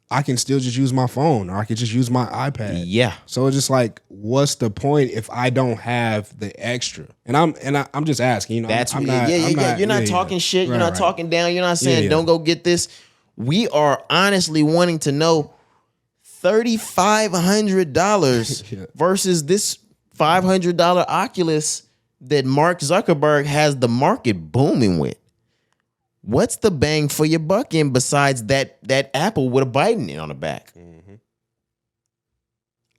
I can still just use my phone, or I can just use my iPad. Yeah. So it's just like, what's the point if I don't have the extra? And I'm just asking. You know, that's I'm not, You're not talking shit. You're not talking down. You're not saying don't go get this. We are honestly wanting to know $3,500 versus this $500 Oculus that Mark Zuckerberg has the market booming with. what's the bang for your buck in besides that apple with a bite in it on the back? Mm-hmm.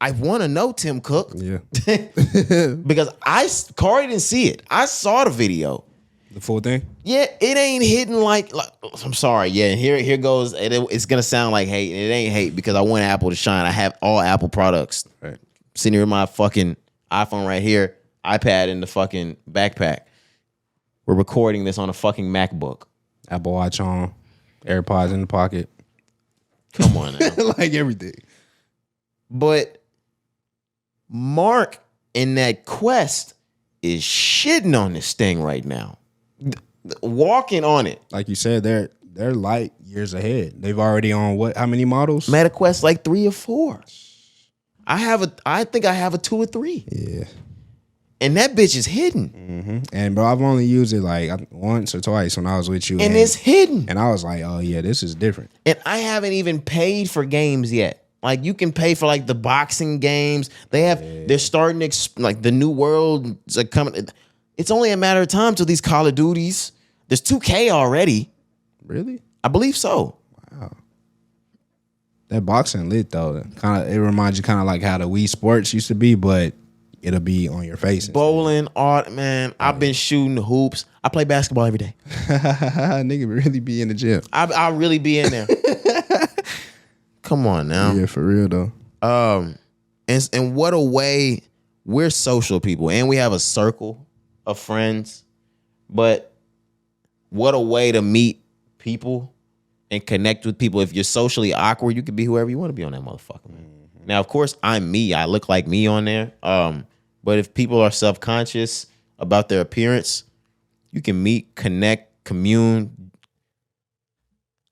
I want to know, Tim Cook. Yeah. Because Cari didn't see it. I saw the video. The full thing? Yeah, it ain't hitting like I'm sorry. Yeah, here goes. It's gonna sound like hate. It ain't hate because I want Apple to shine. I have all Apple products. Right. Sitting here with my fucking iPhone right here, iPad in the fucking backpack. We're recording this on a fucking MacBook. Apple Watch on, AirPods in the pocket. Come on now. Like everything. But Mark in that Quest is shitting on this thing right now. Walking on it. Like you said, they're light years ahead. They've already on what? How many models? Meta Quest like 3 or 4. I think I have a 2 or 3. Yeah. And that bitch is hidden. Mm-hmm. And bro, I've only used it like once or twice when I was with you. And it's hidden. And I was like, oh yeah, this is different. And I haven't even paid for games yet. Like you can pay for like the boxing games. They're starting to like the new world is like coming. It's only a matter of time till these Call of Duties. There's 2K already. Really? I believe so. Wow. That boxing lit though. It reminds you kind of like how the Wii Sports used to be, but it'll be on your face. Bowling, art, man. I've been shooting hoops. I play basketball every day. Nigga really be in the gym. I really be in there. Come on now. Yeah, for real though. And what a way, we're social people and we have a circle of friends, but what a way to meet people and connect with people. If you're socially awkward, you can be whoever you want to be on that motherfucker, man. Mm-hmm. Now, of course, I'm me. I look like me on there. But if people are self-conscious about their appearance, you can meet, connect, commune.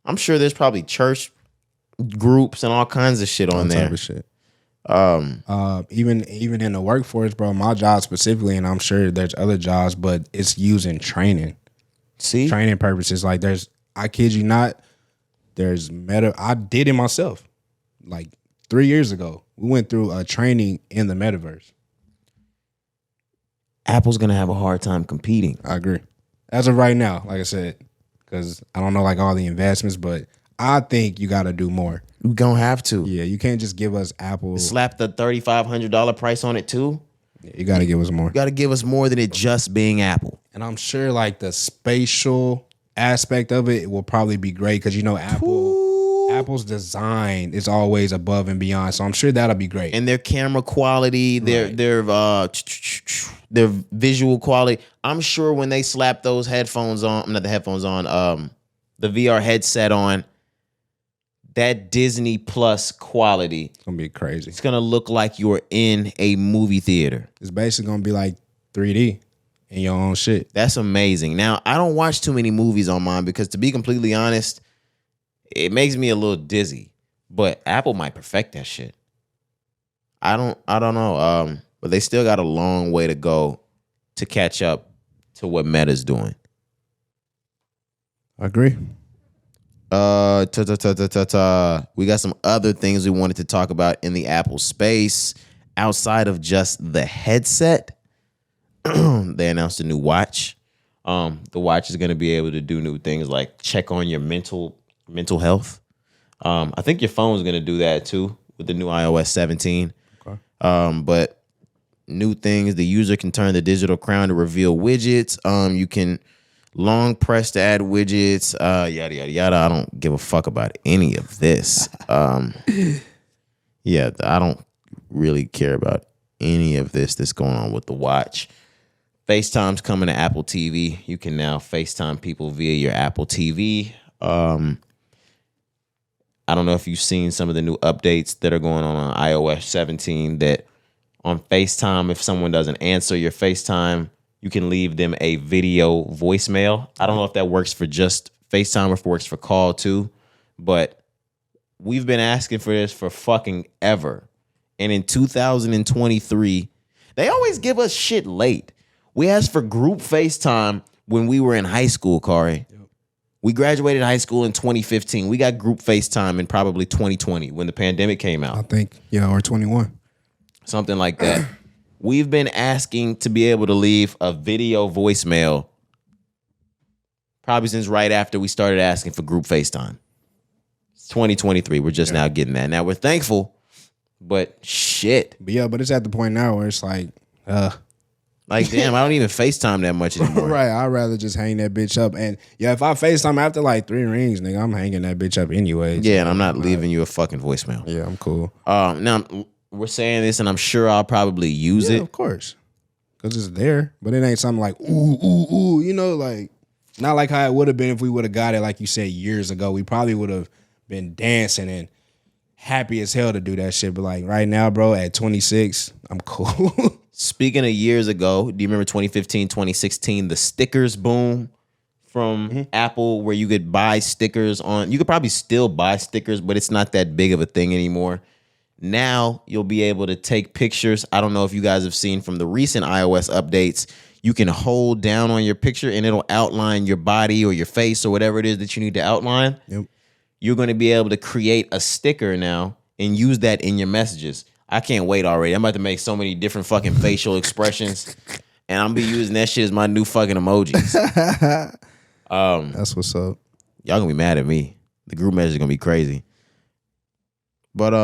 I'm sure there's probably church groups and all kinds of shit on there. Type of shit. Even in the workforce, bro, my job specifically, and I'm sure there's other jobs, but it's used in training. See? Training purposes. Like I kid you not, there's I did it myself. Like 3 years ago, we went through a training in the metaverse. Apple's gonna have a hard time competing. I agree. As of right now, like I said, because I don't know like all the investments, but I think you got to do more. You gonna have to. Yeah, you can't just give us Apple. Slap the $3,500 price on it too. Yeah, you got to give us more. You got to give us more than it just being Apple. And I'm sure like the spatial aspect of it will probably be great because you know Apple's design is always above and beyond. So I'm sure that'll be great. And their camera quality, their visual quality. I'm sure when they slap those headphones on, not the headphones on, the VR headset on, that Disney Plus quality. It's going to be crazy. It's going to look like you're in a movie theater. It's basically going to be like 3D in your own shit. That's amazing. Now, I don't watch too many movies on mine because to be completely honest, it makes me a little dizzy. But Apple might perfect that shit. I don't know. But they still got a long way to go to catch up to what Meta's doing. I agree. We got some other things we wanted to talk about in the Apple space outside of just the headset. They announced a new watch. The watch is going to be able to do new things like check on your mental health. I think your phone is going to do that too with the new iOS 17. Okay. But new things, the user can turn the digital crown to reveal widgets. You can long press to add widgets, yada, yada, yada. I don't give a fuck about any of this. Yeah, I don't really care about any of this that's going on with the watch. FaceTime's coming to Apple TV. You can now FaceTime people via your Apple TV. I don't know if you've seen some of the new updates that are going on iOS 17 that on FaceTime, if someone doesn't answer your FaceTime, you can leave them a video voicemail. I don't know if that works for just FaceTime or if it works for call too, but we've been asking for this for fucking ever. And in 2023, they always give us shit late. We asked for group FaceTime when we were in high school, Cari. Yep. We graduated high school in 2015. We got group FaceTime in probably 2020 when the pandemic came out. I think, yeah, or 21. Something like that. We've been asking to be able to leave a video voicemail Probably since right after we started asking for group FaceTime. It's 2023. We're just now getting that. Now we're thankful, but shit. But it's at the point now where it's like damn, I don't even FaceTime that much anymore. Right, I'd rather just hang that bitch up. And if I FaceTime after like 3 rings, nigga, I'm hanging that bitch up anyway. Yeah, and I'm not leaving you a fucking voicemail. Yeah, I'm cool. Now we're saying this, and I'm sure I'll probably use it. Of course, because it's there. But it ain't something like ooh, like not like how it would have been if we would have got it like you said years ago. We probably would have been dancing and happy as hell to do that shit. But like right now, bro, at 26, I'm cool. Speaking of years ago, do you remember 2015, 2016, the stickers boom from Apple where you could buy stickers on, you could probably still buy stickers, but it's not that big of a thing anymore. Now you'll be able to take pictures. I don't know if you guys have seen from the recent iOS updates, you can hold down on your picture and it'll outline your body or your face or whatever it is that you need to outline. Yep. You're going to be able to create a sticker now and use that in your messages. I can't wait already. I'm about to make so many different fucking facial expressions, and I'm gonna be using that shit as my new fucking emojis. That's what's up. Y'all gonna be mad at me. The group message is gonna be crazy. But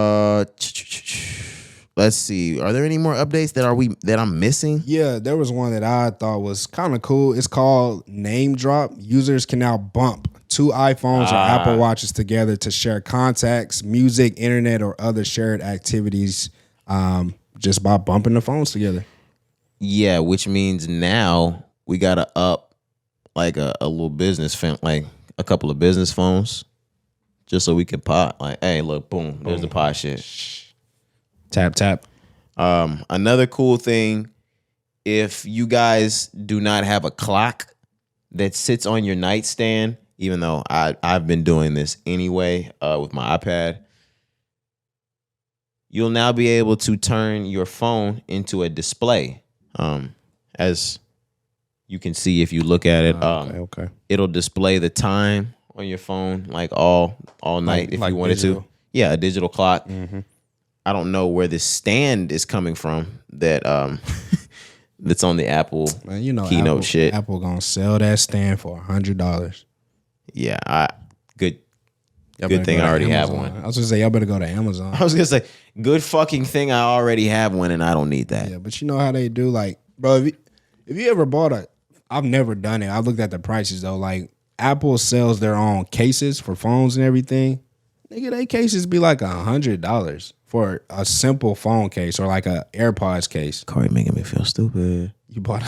let's see. Are there any more updates that I'm missing? Yeah, there was one that I thought was kind of cool. It's called Name Drop. Users can now bump 2 iPhones or Apple Watches together to share contacts, music, internet, or other shared activities just by bumping the phones together. Yeah, which means now we gotta up like a little business like a couple of business phones just so we can pot. Like, hey, look, boom, there's the pot shit. Tap, tap. Another cool thing, if you guys do not have a clock that sits on your nightstand, even though I've been doing this anyway with my iPad, you'll now be able to turn your phone into a display. As you can see if you look at it, okay. It'll display the time on your phone like all night if you wanted digital. To. Yeah, a digital clock. Mm-hmm. I don't know where this stand is coming from that that's on the Apple keynote shit. Apple gonna sell that stand for $100. Yeah, good thing I already have one. I was gonna say y'all better go to Amazon. I was gonna say good fucking thing I already have one and I don't need that. Yeah, but you know how they do, like, bro. If you ever bought I've never done it. I looked at the prices though. Like Apple sells their own cases for phones and everything. Nigga, they cases be like $100 for a simple phone case or like a AirPods case. Cari making me feel stupid. You bought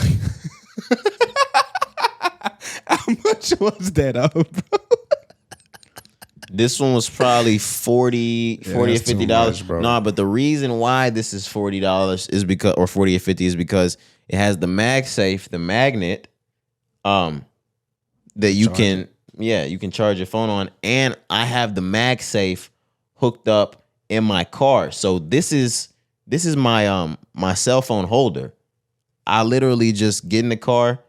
How much was that up, bro? This one was probably $40 or $50. Nah, but the reason why this is $40 is because, or 40 or 50 is because it has the MagSafe, the magnet, that you can charge your phone on, and I have the MagSafe hooked up in my car. So this is my my cell phone holder. I literally just get in the car,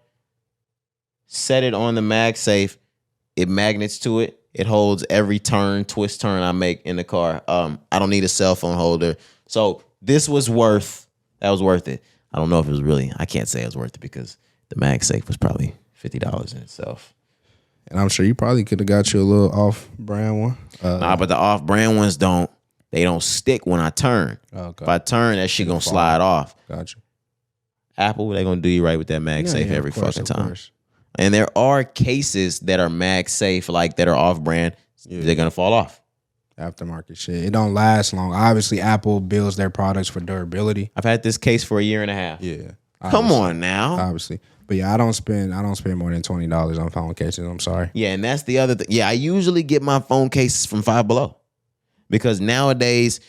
set it on the MagSafe, it magnets to it. It holds every twist turn I make in the car. I don't need a cell phone holder. So that was worth it. I don't know if it was really, I can't say it was worth it because the MagSafe was probably $50 in itself. And I'm sure you probably could have got you a little off-brand one. Nah, but the off-brand ones don't stick when I turn. Okay. If I turn, that shit gonna slide off. Gotcha. Apple, they gonna do you right with that MagSafe every fucking time. And there are cases that are MagSafe, like that are off-brand. Yeah. They're gonna fall off. Aftermarket shit. It don't last long. Obviously, Apple builds their products for durability. I've had this case for 1.5 years. Yeah. Come on now. Obviously. But yeah, I don't spend more than $20 on phone cases. I'm sorry. Yeah, and that's the other thing. Yeah, I usually get my phone cases from Five Below. Because nowadays,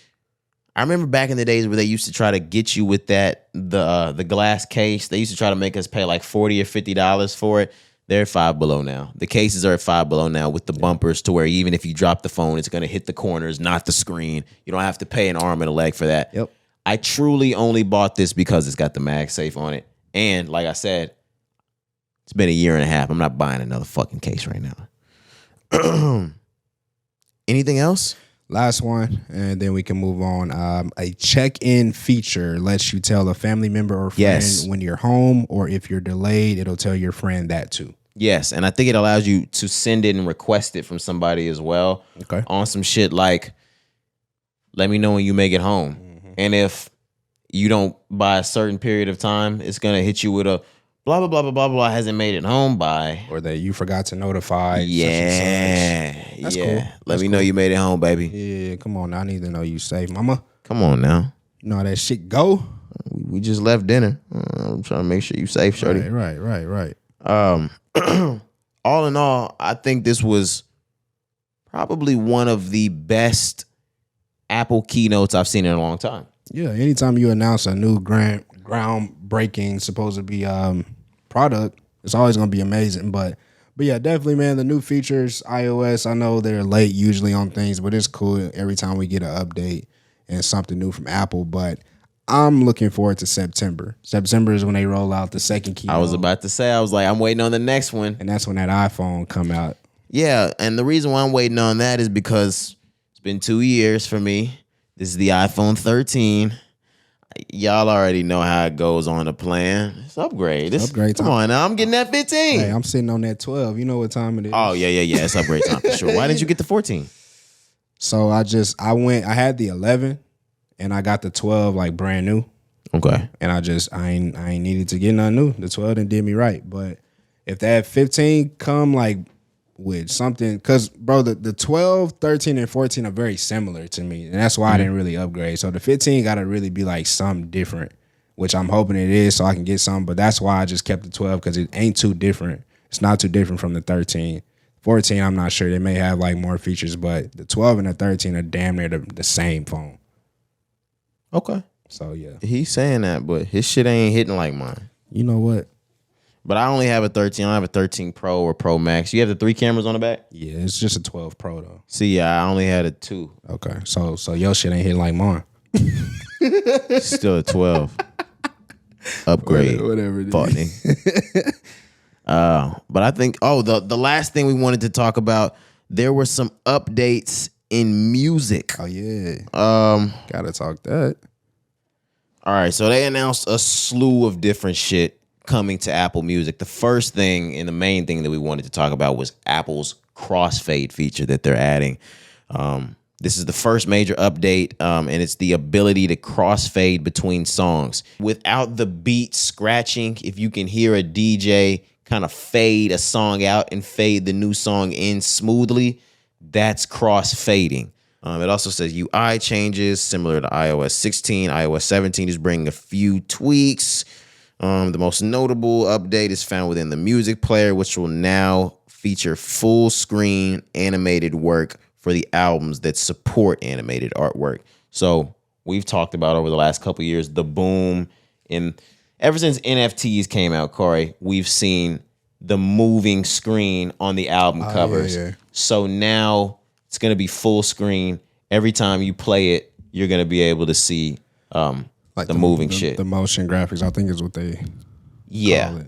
I remember back in the days where they used to try to get you with the glass case. They used to try to make us pay like $40 or $50 for it. They're at Five Below now. The cases are at Five Below now with the bumpers to where even if you drop the phone, it's going to hit the corners, not the screen. You don't have to pay an arm and a leg for that. Yep. I truly only bought this because it's got the MagSafe on it. And like I said, it's been 1.5 years. I'm not buying another fucking case right now. Anything else? Last one, and then we can move on. A check-in feature lets you tell a family member or friend when you're home, or if you're delayed, it'll tell your friend that too. Yes, and I think it allows you to send it and request it from somebody as well. Okay. On some shit like, let me know when you make it home. And if you don't by a certain period of time, it's gonna hit you with a blah blah blah blah blah blah hasn't made it home by, or that you forgot to notify. Yeah, such and such. That's yeah. cool. Let me know you made it home, baby. Yeah, come on. I need to know you safe, mama. Come on now. You know how that shit go. We just left dinner. I'm trying to make sure you safe, shorty. Right. All in all, I think this was probably one of the best Apple keynotes I've seen in a long time. Yeah, anytime you announce a new groundbreaking, supposed to be product, it's always gonna be amazing. But yeah, definitely, man. The new features, iOS. I know they're late usually on things, but it's cool every time we get an update and something new from Apple. But I'm looking forward to September. September is when they roll out the second keynote. I was about to say, I'm waiting on the next one. And that's when that iPhone come out. Yeah, and the reason why I'm waiting on that is because it's been 2 years for me. This is the iPhone 13. Y'all already know how it goes on the plan. It's upgrade. Upgrade time. Come on now, I'm getting that 15. Hey, I'm sitting on that 12. You know what time it is. Oh, yeah. It's upgrade time for sure. Why didn't you get the 14? So I had the 11 and I got the 12 like brand new. Okay. And I ain't needed to get nothing new. The 12 done did me right. But if that 15 come like with something, because bro, the 12, 13, and 14 are very similar to me. And that's why I didn't really upgrade. So the 15 gotta really be like something different, which I'm hoping it is so I can get something. But that's why I just kept the 12, because it ain't too different. It's not too different from the 13. 14, I'm not sure. They may have like more features, but the 12 and the 13 are damn near the same phone. Okay. So yeah. He's saying that, but his shit ain't hitting like mine. You know what? But I only have a 13. I don't have a 13 Pro or Pro Max. You have the 3 cameras on the back? Yeah, it's just a 12 Pro though. See, yeah, I only had a 2. Okay. So your shit ain't hitting like mine. Still a 12. Upgrade. Whatever it is. Fuck, nigga. But I think, the last thing we wanted to talk about, there were some updates in music. Oh yeah. Gotta talk that. All right, so they announced a slew of different shit coming to Apple Music. The first thing and the main thing that we wanted to talk about was Apple's crossfade feature that they're adding. This is the first major update, and it's the ability to crossfade between songs without the beat scratching. If you can hear a DJ kind of fade a song out and fade the new song in smoothly, that's crossfading. It also says UI changes similar to iOS 16. iOS 17 is bringing a few tweaks. The most notable update is found within the music player, which will now feature full screen animated work for the albums that support animated artwork. So we've talked about over the last couple of years, the boom ever since NFTs came out, Cari, we've seen the moving screen on the album covers. Yeah. So now it's going to be full screen. Every time you play it, you're going to be able to see like the moving shit. The motion graphics, I think is what they call it. Yeah.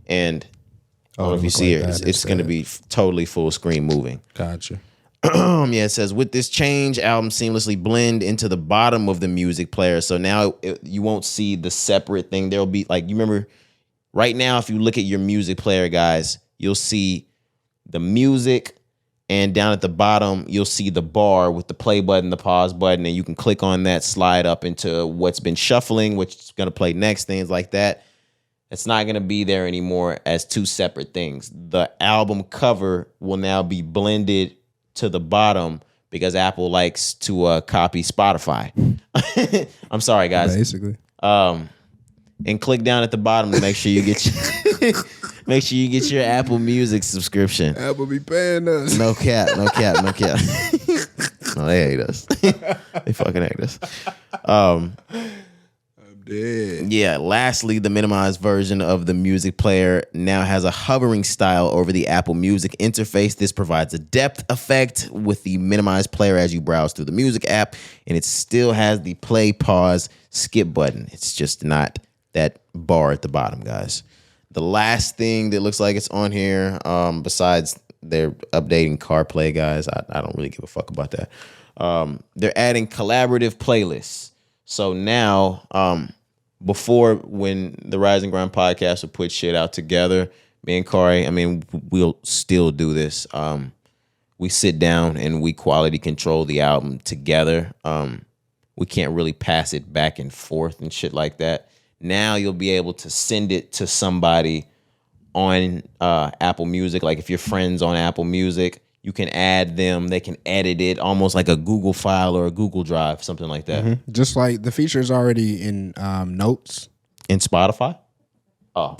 And I don't know if you see it. It's going to be totally full screen moving. Gotcha. Yeah, it says, with this change, albums seamlessly blend into the bottom of the music player. So now you won't see the separate thing. There'll be, like, you remember, right now, if you look at your music player, guys, you'll see the music, and down at the bottom, you'll see the bar with the play button, the pause button, and you can click on that, slide up into what's been shuffling, which is going to play next, things like that. It's not going to be there anymore as two separate things. The album cover will now be blended to the bottom because Apple likes to copy Spotify. I'm sorry, guys. Basically. And click down at the bottom to make sure you get your Apple Music subscription. Apple be paying us. No cap. No, they hate us. They fucking hate us. I'm dead. Yeah. Lastly, the minimized version of the music player now has a hovering style over the Apple Music interface. This provides a depth effect with the minimized player as you browse through the music app, and it still has the play, pause, skip button. It's just not that bar at the bottom, guys. The last thing that looks like it's on here, besides they're updating CarPlay, guys, I don't really give a fuck about that. They're adding collaborative playlists. So now, before, when the Rise and Grind podcast would put shit out together, Me and Cari, I mean, we'll still do this. We sit down and we quality control the album together. We can't really pass it back and forth and shit like that. Now you'll be able to send it to somebody on Apple Music. Like if your friends on Apple Music, you can add them. They can edit it almost like a Google file or a Google Drive, something like that. Mm-hmm. Just like the feature is already in notes. In Spotify? Oh.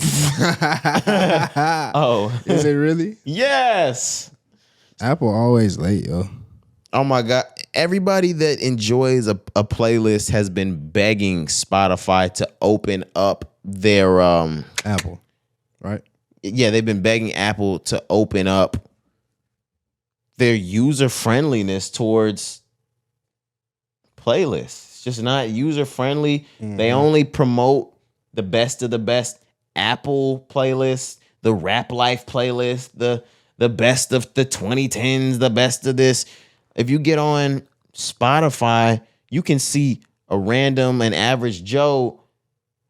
Oh. Is it really? Yes. Apple always late, yo. Oh my God. Everybody that enjoys a playlist has been begging Spotify to open up their Apple, right? Yeah, they've been begging Apple to open up their user friendliness towards playlists. It's just not user friendly. Mm-hmm. They only promote the best of the best Apple playlists, the Rap Life playlist, the best of the 2010s, the best of this. If you get on Spotify, you can see a random and average Joe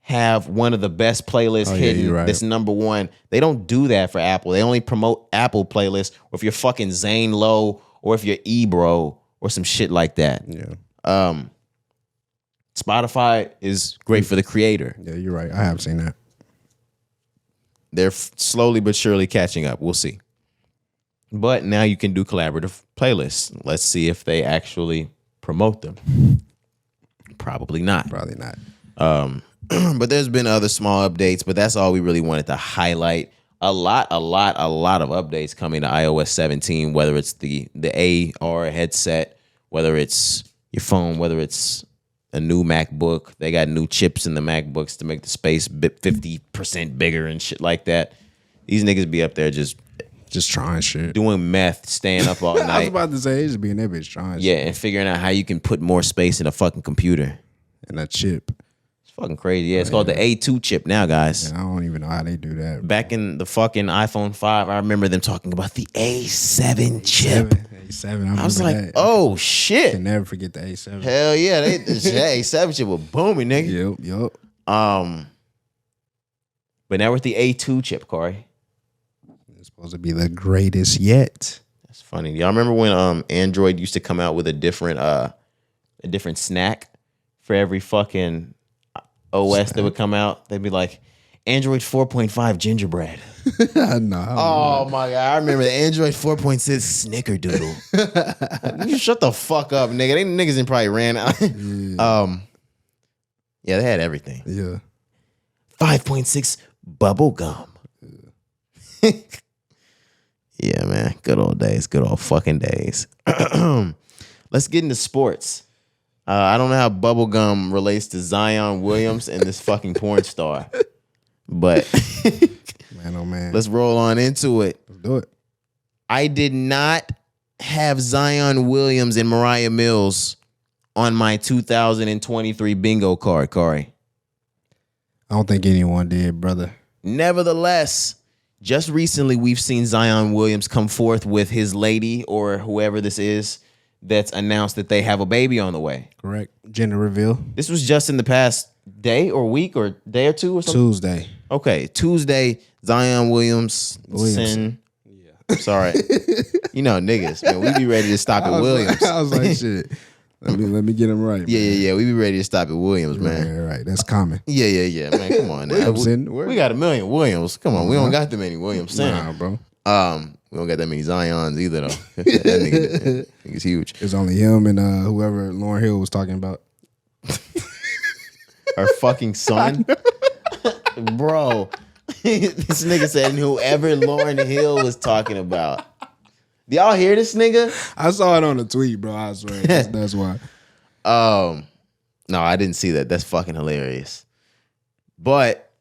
have one of the best playlists hidden. Right. This number one. They don't do that for Apple. They only promote Apple playlists, or if you're fucking Zane Lowe, or if you're Ebro, or some shit like that. Yeah. Spotify is great for the creator. Yeah, you're right. I have seen that. They're slowly but surely catching up. We'll see. But now you can do collaborative playlists. Let's see if they actually promote them. Probably not. Probably not. But there's been other small updates, but that's all we really wanted to highlight. A lot of updates coming to iOS 17, whether it's the H.E.R headset, whether it's your phone, whether it's a new MacBook. They got new chips in the MacBooks to make the space 50% bigger and shit like that. These niggas be up there just trying shit. Doing meth, staying up all night. I was about to say, just being that bitch trying shit. Yeah, and figuring out how you can put more space in a fucking computer. And a chip. It's fucking crazy. Yeah, it's called the A2 chip now, guys. Yeah, I don't even know how they do that. Back in the fucking iPhone 5, I remember them talking about the A7 chip. A7, I was like, that. Oh, shit. Can never forget the A7. Hell yeah, the A7 chip was booming, nigga. Yep. But now we're at the A2 chip, Cari. It's supposed to be the greatest yet. That's funny. Y'all remember when Android used to come out with a different snack for every fucking OS that would come out? They'd be like, Android 4.5 gingerbread. No. Oh my God. I remember the Android 4.6 snickerdoodle. You shut the fuck up, nigga. They niggas didn't probably ran out. Yeah, they had everything. Yeah. 5.6 bubble gum. Yeah. Yeah, man. Good old days. Good old fucking days. Let's get into sports. I don't know how bubblegum relates to Zion Williams and this fucking porn star. But man, oh man. Let's roll on into it. Let's do it. I did not have Zion Williams and Mariah Mills on my 2023 bingo card, Cari. I don't think anyone did, brother. Nevertheless, just recently we've seen Zion Williams come forth with his lady or whoever this is that's announced that they have a baby on the way. Correct. Gender reveal. This was just in the past day or week or day or two or something? Tuesday. Okay, Tuesday, Zion Williamson. Yeah. Sorry. You know, niggas, man, we be ready to stop at Williams. I was like, shit. Let me get him right. Yeah. We be ready to stop at Williams, man. Right. That's common. Yeah, man. Come on now. We got a million Williams. Come on, we don't got that many Williamson. Nah, bro. We don't got that many Zions either, though. that nigga's huge. It's only him and whoever Lauryn Hill was talking about. Her fucking son? Bro. This nigga said whoever Lauryn Hill was talking about. Do y'all hear this nigga? I saw it on a tweet, bro. I swear. That's why. No, I didn't see that. That's fucking hilarious. But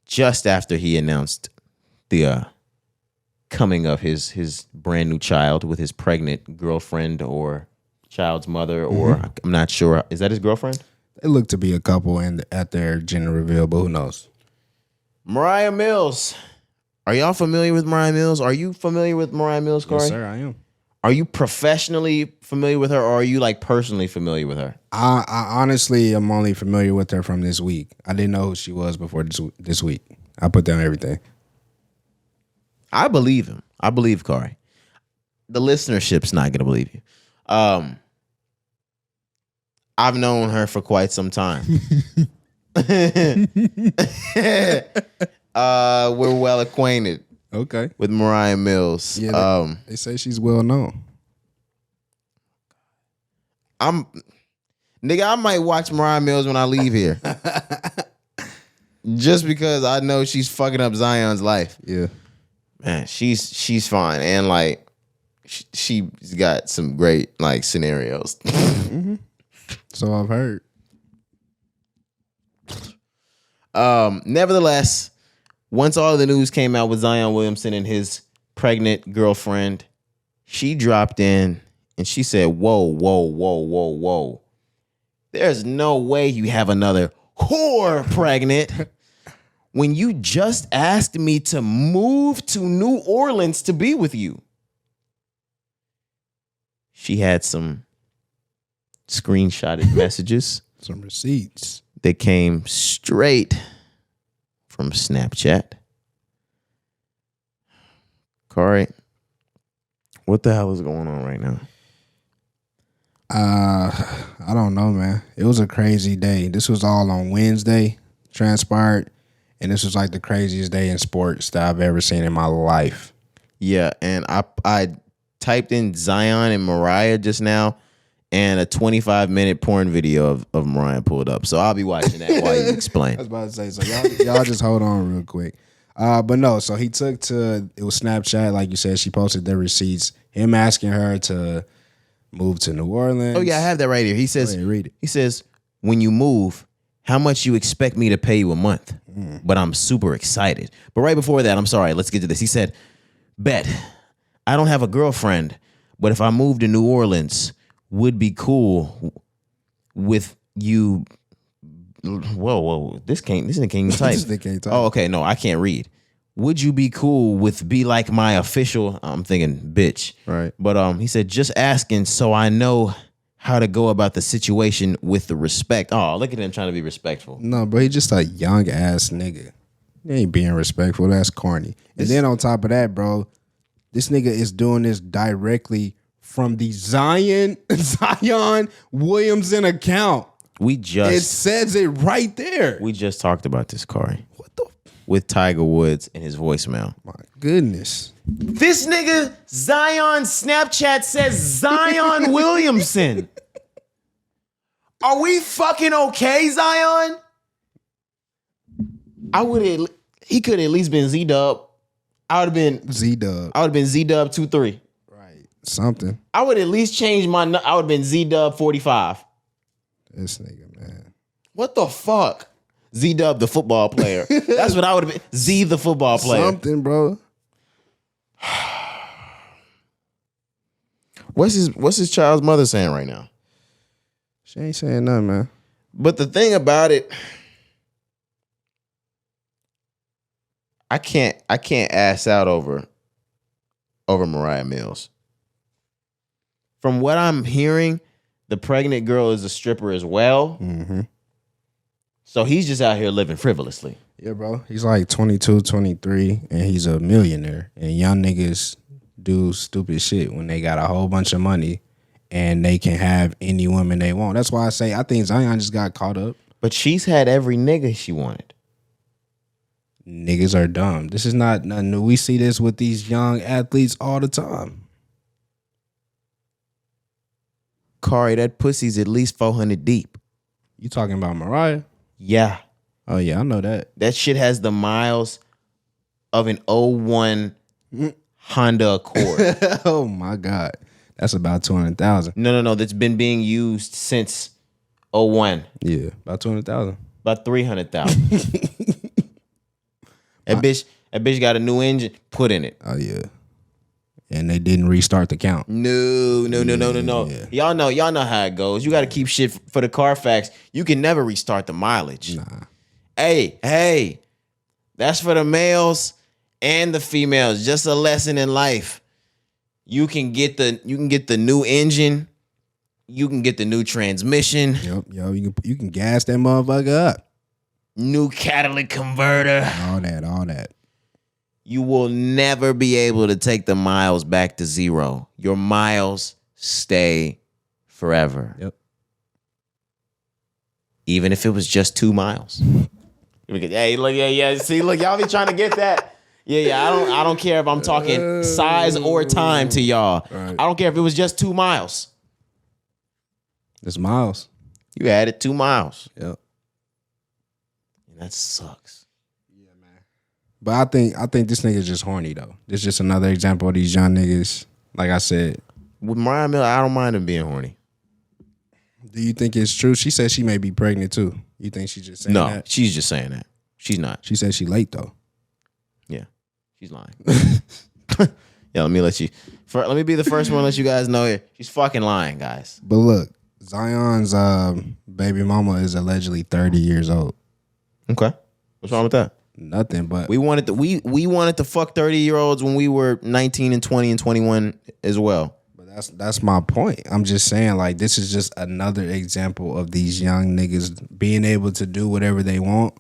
just after he announced the coming of his brand new child with his pregnant girlfriend or child's mother, or I'm not sure. Is that his girlfriend? They look to be a couple at their gender reveal, but who knows? Mariah Mills. Are y'all familiar with Mariah Mills? Are you familiar with Mariah Mills, Cari? Yes, sir, I am. Are you professionally familiar with her, or are you like personally familiar with her? I honestly am only familiar with her from this week. I didn't know who she was before this week. I put down everything. I believe him. I believe Cari. The listenership's not gonna believe you. I've known her for quite some time. We're well acquainted. Okay. With Mariah Mills. Yeah, they say she's well known. Nigga, I might watch Mariah Mills when I leave here. Just because I know she's fucking up Zion's life. Yeah. Man, she's fine. And like she's got some great like scenarios. Mm-hmm. So I've heard. Nevertheless, once all of the news came out with Zion Williamson and his pregnant girlfriend, she dropped in and she said, whoa. There's no way you have another whore pregnant when you just asked me to move to New Orleans to be with you. She had some screenshotted messages. Some receipts. That came straight from Snapchat. Cari, what the hell is going on right now? I don't know, man. It was a crazy day. This was all on Wednesday, transpired, and this was like the craziest day in sports that I've ever seen in my life. Yeah, and I typed in Zion and Mariah just now, and a 25-minute porn video of Mariah pulled up. So I'll be watching that while you explain. I was about to say, so y'all just hold on real quick. But no, so he took to, it was Snapchat, like you said, she posted the receipts, him asking her to move to New Orleans. Oh yeah, I have that right here. He says, read it. He says, when you move, how much you expect me to pay you a month? But I'm super excited. But right before that, I'm sorry, let's get to this. He said, bet, I don't have a girlfriend, but if I move to New Orleans, would be cool with you. Whoa. This can't even type. This thing can't type. Oh, okay. No, I can't read. Would you be cool with be like my official? I'm thinking bitch. Right. But he said, just asking so I know how to go about the situation with the respect. Oh, look at him trying to be respectful. No, bro, he just a young ass nigga. He ain't being respectful. That's corny. And then on top of that, bro, this nigga is doing this directly from the Zion Williamson account. It says it right there. We just talked about this, Cari. What the? With Tiger Woods and his voicemail. My goodness. This nigga Zion Snapchat says Zion Williamson. Are we fucking okay, Zion? He could at least been Z-Dub. I would have been Z-Dub. I would have been Z-Dub 2-3. Right. Something. I would at least change I would have been Z-Dub 45. This nigga, man. What the fuck? Z-Dub the football player. That's what I would have been. Z the football player. Something, bro. What's his child's mother saying right now? She ain't saying nothing, man. But the thing about it, I can't ass out over Mariah Mills. From what I'm hearing, the pregnant girl is a stripper as well. Mm-hmm. So he's just out here living frivolously. Yeah, bro. He's like 22, 23, and he's a millionaire. And young niggas do stupid shit when they got a whole bunch of money and they can have any woman they want. That's why I say I think Zion just got caught up. But she's had every nigga she wanted. Niggas are dumb. This is not nothing new. We see this with these young athletes all the time. Cari, that pussy's at least 400 deep. You talking about Mariah? Yeah. Oh, yeah, I know that. That shit has the miles of an 01 Honda Accord. Oh, my God. That's about 200,000. No. That's been being used since 01. Yeah, about 200,000. About 300,000. That bitch got a new engine put in it. Oh, yeah. And they didn't restart the count. No. Yeah. Y'all know how it goes. You got to keep shit for the Carfax. You can never restart the mileage. Nah. Hey, that's for the males and the females. Just a lesson in life. You can get the new engine. You can get the new transmission. Yep. You can gas that motherfucker up. New catalytic converter. All that. you will never be able to take the miles back to zero. Your miles stay forever. Yep. Even if it was just 2 miles. Hey, look, yeah. See, look, y'all be trying to get that. Yeah. I don't care if I'm talking size or time to y'all. Right. I don't care if it was just 2 miles. It's miles. You added 2 miles. Yep. And that sucks. Yeah, man. But I think this nigga's just horny though. This is just another example of these young niggas. Like I said. With Mariah Miller, I don't mind him being horny. Do you think it's true? She said she may be pregnant too. You think she's just saying that? No, she's just saying that. She's not. She said she late though. Yeah, she's lying. Yeah, let me be the first one to let you guys know it. She's fucking lying, guys. But look, Zion's baby mama is allegedly 30 years old. Okay, what's wrong with that? Nothing, but we wanted to fuck 30-year-olds when we were 19 and 20 and 21 as well. That's my point. I'm just saying, like, this is just another example of these young niggas being able to do whatever they want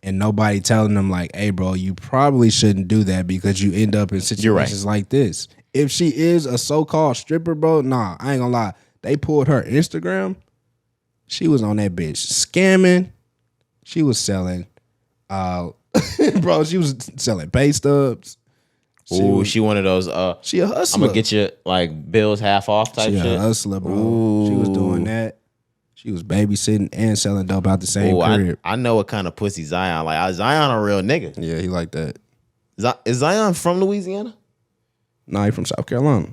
and nobody telling them, like, hey, bro, you probably shouldn't do that because you end up in situations like this. If she is a so-called stripper, bro, nah, I ain't gonna lie. They pulled her Instagram. She was on that bitch scamming. She was selling, bro, she was selling pay stubs. She one of those. She a hustler. I'm gonna get you like bills half off type shit. She a hustler, bro. Ooh. She was doing that. She was babysitting and selling dope out the same crib. I know what kind of pussy Zion like. Zion a real nigga. Yeah, he like that. Is Zion from Louisiana? No, he from South Carolina.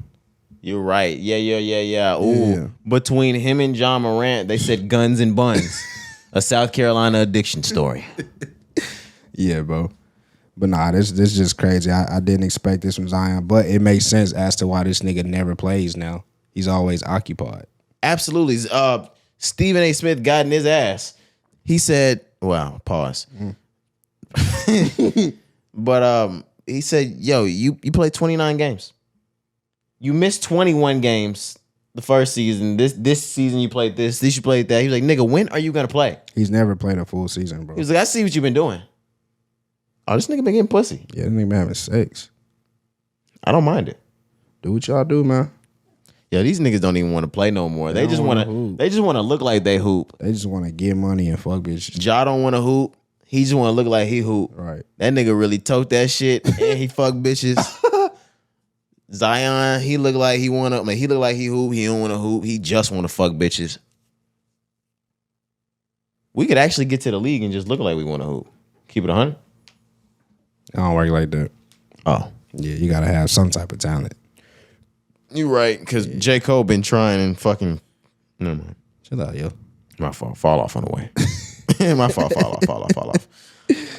You're right. Yeah. Ooh, yeah. Between him and John Morant, they said guns and buns, a South Carolina addiction story. Yeah, bro. But nah, this is just crazy. I didn't expect this from Zion, but it makes sense as to why this nigga never plays now. He's always occupied. Absolutely. Stephen A. Smith got in his ass. He said, wow, pause. But he said, yo, you played 29 games. You missed 21 games the first season. This season you played this you played that. He was like, nigga, when are you going to play? He's never played a full season, bro. He was like, I see what you've been doing. Oh, this nigga been getting pussy. Yeah, this nigga been having sex. I don't mind it. Do what y'all do, man. Yeah, these niggas don't even want to play no more. They just want to look like they hoop. They just want to get money and fuck bitches. Ja don't want to hoop. He just want to look like he hoop. Right. That nigga really tote that shit and he fuck bitches. Zion, he look like he want to. Like, he look like he hoop. He don't want to hoop. He just want to fuck bitches. We could actually get to the league and just look like we want to hoop. Keep it 100. I don't work like that. Oh. Yeah, you got to have some type of talent. You right, because J. Cole been trying and fucking... Never mind. Chill out, yo. My fault. Fall off on the way. My fault. Fall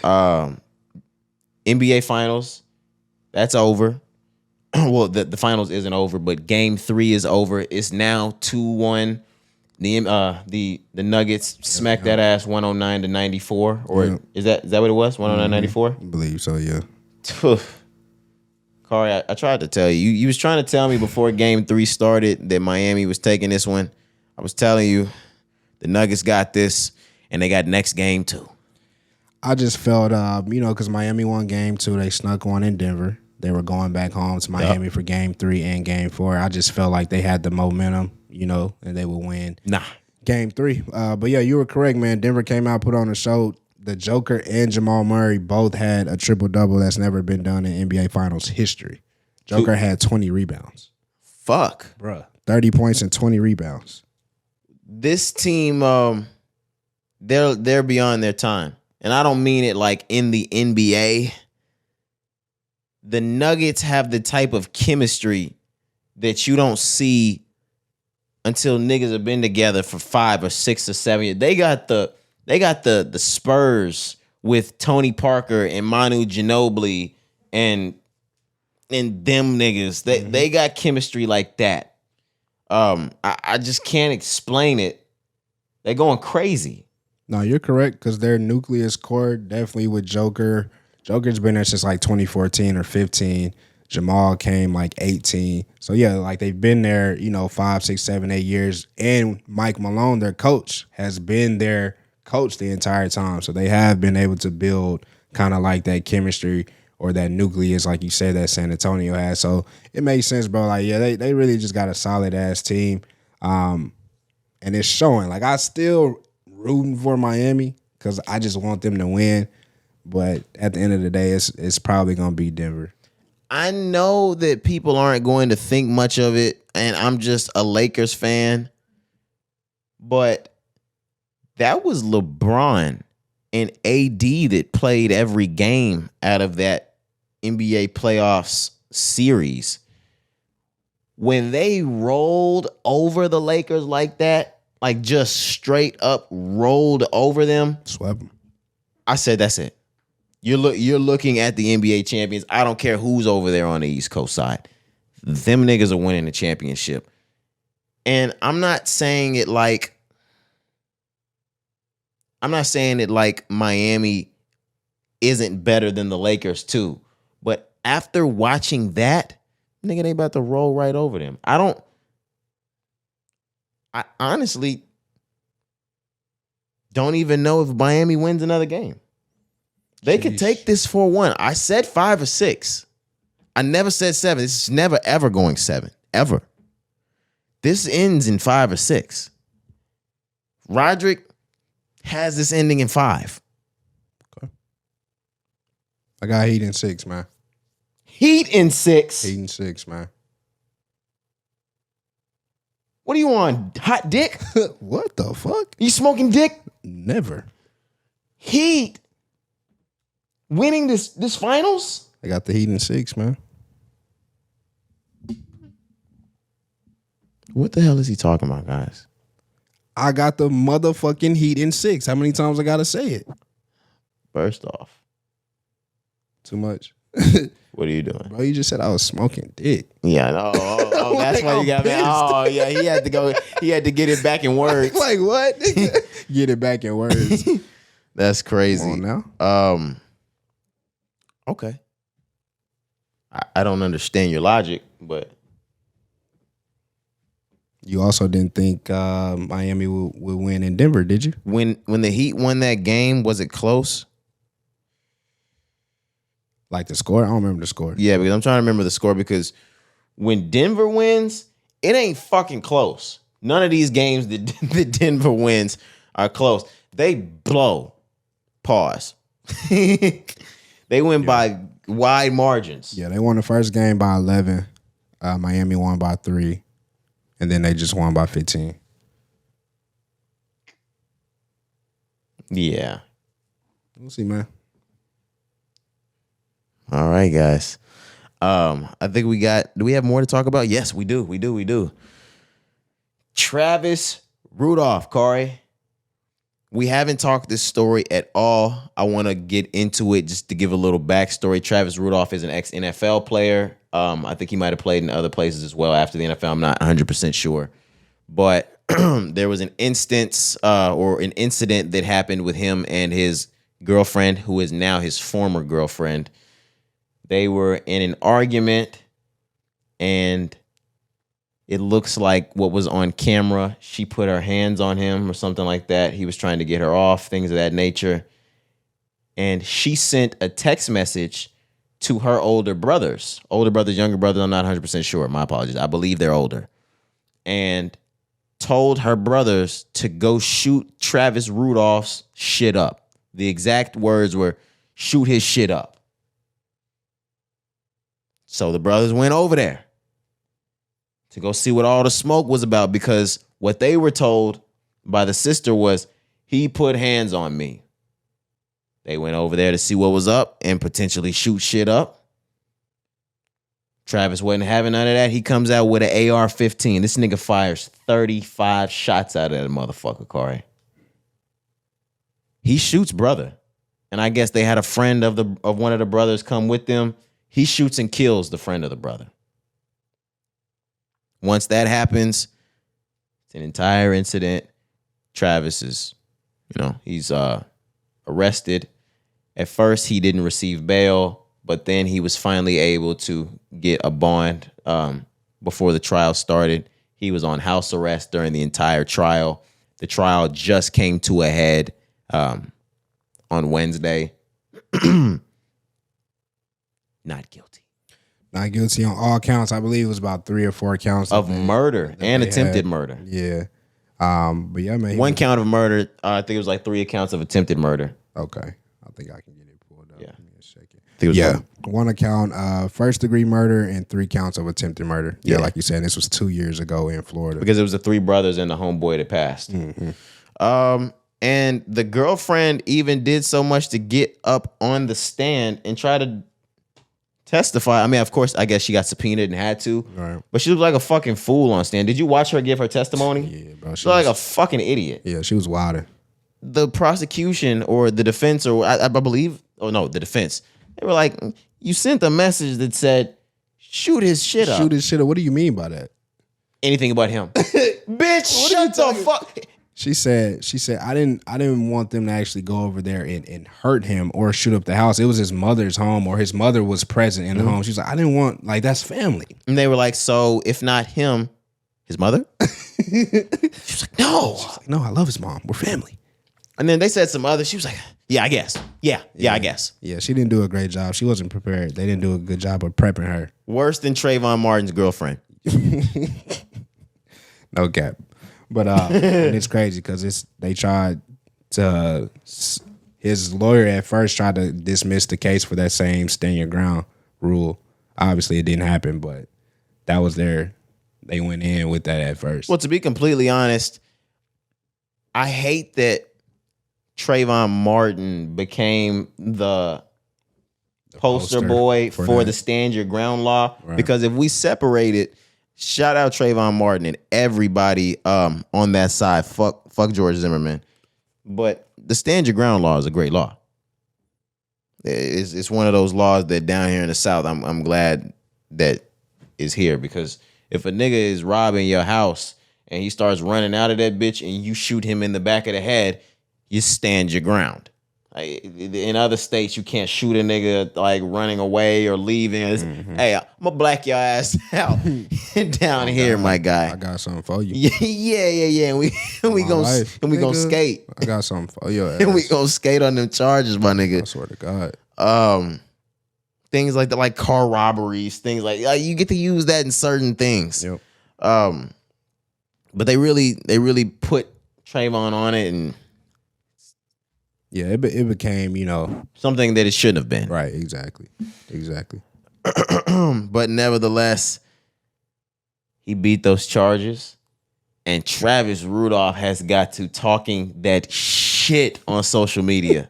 off. NBA Finals. That's over. Well, the Finals isn't over, but Game 3 is over. It's now 2-1. The Nuggets smacked that ass 109-94, or is that what it was? 109-94? I believe so, yeah. Cari, I tried to tell you. You was trying to tell me before Game 3 started that Miami was taking this one. I was telling you the Nuggets got this, and they got next game too. I just felt, because Miami won Game 2, they snuck one in Denver. They were going back home to Miami for Game 3 and Game 4. I just felt like they had the momentum, and they would win. Nah. Game 3. But yeah, you were correct, man. Denver came out, put on a show. The Joker and Jamal Murray both had a triple-double that's never been done in NBA Finals history. Joker had 20 rebounds. Fuck. Bruh. 30 points and 20 rebounds. This team, they're beyond their time. And I don't mean it like in the NBA. The Nuggets have the type of chemistry that you don't see until niggas have been together for 5 or 6 or 7 years. They got the Spurs with Tony Parker and Manu Ginobili and them niggas. They got chemistry like that. I just can't explain it. They're going crazy. No, you're correct, because their nucleus core, definitely with Joker. Joker's been there since like 2014 or 15. Jamal came like 18. So yeah, like they've been there, 5, 6, 7, 8 years. And Mike Malone, their coach, has been their coach the entire time. So they have been able to build kind of like that chemistry or that nucleus, like you said, that San Antonio has. So it makes sense, bro. Like, yeah, they really just got a solid ass team. And it's showing. Like, I still rooting for Miami because I just want them to win. But at the end of the day, it's probably gonna be Denver. I know that people aren't going to think much of it, and I'm just a Lakers fan. But that was LeBron and AD that played every game out of that NBA playoffs series. When they rolled over the Lakers like that, like just straight up rolled over them, Swept them. I said, that's it. You're looking at the NBA champions. I don't care who's over there on the East Coast side. Them niggas are winning the championship. And I'm not saying it like Miami isn't better than the Lakers too. But after watching that, nigga, they about to roll right over them. I honestly don't even know if Miami wins another game. They could take this 4-1. I said 5 or 6. I never said 7. This is never, ever going 7. Ever. This ends in 5 or 6. Roderick has this ending in 5. Okay. I got Heat in 6, man. Heat in 6? Heat in 6, man. What are you on? Hot dick? What the fuck? You smoking dick? Never. Heat winning this finals? I got the Heat in 6, man. What the hell is he talking about, guys? I got the motherfucking Heat in 6. How many times I gotta say it? First off. Too much. What are you doing? Bro, you just said I was smoking dick. Yeah, no. Oh, that's why you got me. Oh, yeah, he had to get it back in words. Like what? Get it back in words. That's crazy. Come on now. Okay. I don't understand your logic, but you also didn't think Miami would win in Denver, did you? When the Heat won that game, was it close? Like the score? I don't remember the score. Yeah, because I'm trying to remember the score because when Denver wins, it ain't fucking close. None of these games that Denver wins are close. They blow. Pause. They win by wide margins. Yeah, they won the first game by 11. Miami won by 3. And then they just won by 15. Yeah. We'll see, man. All right, guys. I think do we have more to talk about? Yes, we do. Travis Rudolph, Cari. We haven't talked this story at all. I want to get into it just to give a little backstory. Travis Rudolph is an ex-NFL player. I think he might have played in other places as well after the NFL. I'm not 100% sure. But there was an incident that happened with him and his girlfriend, who is now his former girlfriend. They were in an argument, and it looks like what was on camera, she put her hands on him or something like that. He was trying to get her off, things of that nature. And she sent a text message to her older brothers, younger brothers. I'm not 100% sure. My apologies. I believe they're older. And told her brothers to go shoot Travis Rudolph's shit up. The exact words were, shoot his shit up. So the brothers went over there to go see what all the smoke was about, because what they were told by the sister was, he put hands on me. They went over there to see what was up and potentially shoot shit up. Travis wasn't having none of that. He comes out with an AR-15. This nigga fires 35 shots out of that motherfucker, Cari. He shoots brother. And I guess they had a friend of one of the brothers come with them. He shoots and kills the friend of the brother. Once that happens, it's an entire incident. Travis is, he's arrested. At first, he didn't receive bail, but then he was finally able to get a bond before the trial started. He was on house arrest during the entire trial. The trial just came to a head on Wednesday. not guilty. Not guilty on all counts. I believe it was about 3 or 4 counts Of murder and attempted murder. Yeah. But yeah, man. One count of murder. I think it was like 3 counts of attempted murder. Okay. I think I can get it pulled up. Yeah. Give me a second. Yeah. One account, first degree murder and 3 counts of attempted murder. Yeah, like you said, this was 2 years ago in Florida. Because it was the 3 brothers and the homeboy that passed. Mm-hmm. And the girlfriend even did so much to get up on the stand and try to testify. I mean, of course, I guess she got subpoenaed and had to. Right. But she looked like a fucking fool on stand. Did you watch her give her testimony? Yeah, bro. She looked like a fucking idiot. Yeah, she was wilding. The prosecution or the defense, or I believe, the defense, they were like, you sent a message that said, shoot his shit up. Shoot his shit up. What do you mean by that? Anything but him. Bitch, shut the fuck. She said, I didn't want them to actually go over there and hurt him or shoot up the house. It was his mother's home, or his mother was present in the home. She's like, I didn't want, like, that's family. And they were like, so if not him, his mother? She was like, no. She's like, no, I love his mom. We're family. And then they said some other. She was like, yeah, I guess. Yeah, I guess. Yeah, she didn't do a great job. She wasn't prepared. They didn't do a good job of prepping her. Worse than Trayvon Martin's girlfriend. No cap. But and it's crazy because they tried to, his lawyer at first tried to dismiss the case for that same stand your ground rule. Obviously, it didn't happen, but that was they went in with that at first. Well, to be completely honest, I hate that Trayvon Martin became the poster boy for the stand your ground law. Right. Because if we separate it, shout out Trayvon Martin and everybody on that side. Fuck George Zimmerman. But the stand your ground law is a great law. It's one of those laws that down here in the South, I'm glad that is here, because if a nigga is robbing your house and he starts running out of that bitch and you shoot him in the back of the head, you stand your ground. Like, in other states, you can't shoot a nigga like running away or leaving. Hey, I'm gonna black your ass out down here, my guy. I got something for you. Yeah. And we gonna skate. I got something for your ass. And we gonna skate on them charges, my nigga. I swear to God. Things like that, like car robberies, things like you get to use that in certain things. Yep. But they really put Trayvon on it, and yeah, it became, something that it shouldn't have been. Right, exactly. But nevertheless, he beat those charges, and Travis Rudolph has got to talking that shit on social media.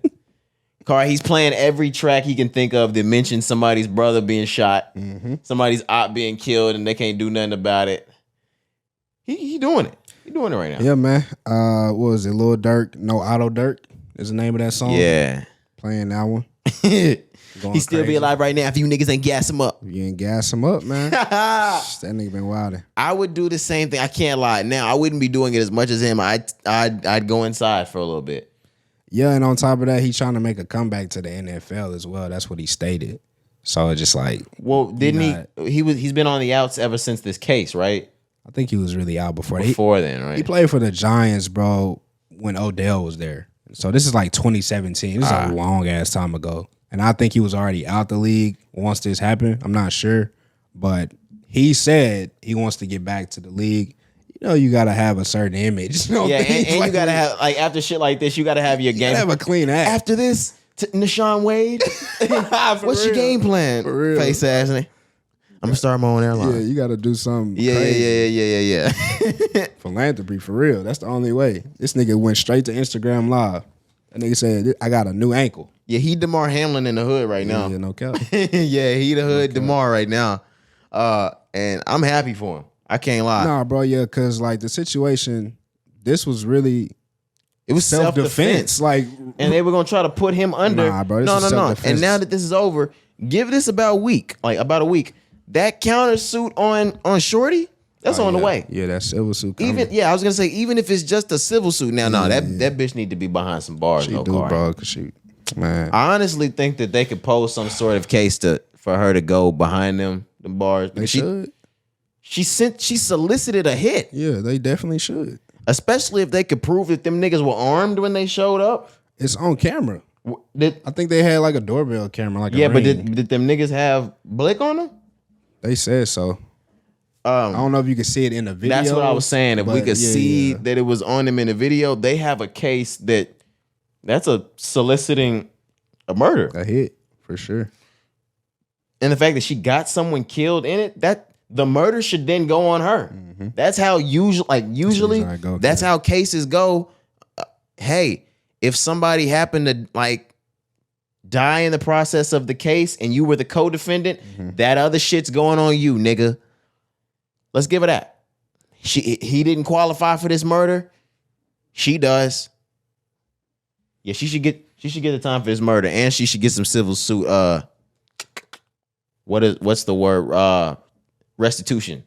Cari, he's playing every track he can think of that mentions somebody's brother being shot, somebody's op being killed, and they can't do nothing about it. He doing it. He doing it right now. Yeah, man. What was it? Lil Durk, No Auto Durk is the name of that song. Yeah. Playing that one. He still be alive right now if you niggas ain't gas him up. You ain't gas him up, man. That nigga been wilding. I would do the same thing. I can't lie. Now, I wouldn't be doing it as much as him. I'd go inside for a little bit. Yeah, and on top of that, he's trying to make a comeback to the NFL as well. That's what he stated. So it's just like, well, didn't he's been on the outs ever since this case, right? I think he was really out before then, right? He played for the Giants, bro, when Odell was there. So this is like 2017. This is a long ass time ago. And I think he was already out the league once this happened. I'm not sure. But he said he wants to get back to the league. You got to have a certain image. And you got to have, like, after shit like this, you got to have your game. You have a clean act. After this, Nashawn Wade, what's your game plan? For real. Face ass nigga. I'm going to start my own airline. Yeah, you got to do something crazy. Yeah. Philanthropy, for real. That's the only way. This nigga went straight to Instagram Live. That nigga said, I got a new ankle. Yeah, he DeMar Hamlin in the hood right now. Yeah, no cap. Yeah, he the hood DeMar right now. And I'm happy for him. I can't lie. Nah, bro, yeah, because, like, the situation, this was really... It was self-defense. Like, and they were going to try to put him under. Nah, bro, No. And now that this is over, give this about a week. That countersuit on Shorty, that's on the way. Yeah, that civil suit coming. I was going to say, even if it's just a civil suit. Now, that bitch need to be behind some bars. She do, bro, because she... Man. I honestly think that they could pose some sort of case for her to go behind the bars. They should. She solicited a hit. Yeah, they definitely should. Especially if they could prove that them niggas were armed when they showed up. It's on camera. I think they had like a doorbell camera, like a but ring. did them niggas have blick on them? They said so. I don't know if you can see it in the video. That's what I was saying. If we could see that it was on them in the video, they have a case that's a soliciting a murder. A hit, for sure. And the fact that she got someone killed in it, that the murder should then go on her. Mm-hmm. That's how usually that's how cases go. Hey, if somebody happened to like die in the process of the case and you were the co-defendant, that other shit's going on you, nigga. Let's give her that. He didn't qualify for this murder. She does. Yeah, she should get the time for this murder, and she should get some civil suit. What's the word? Restitution.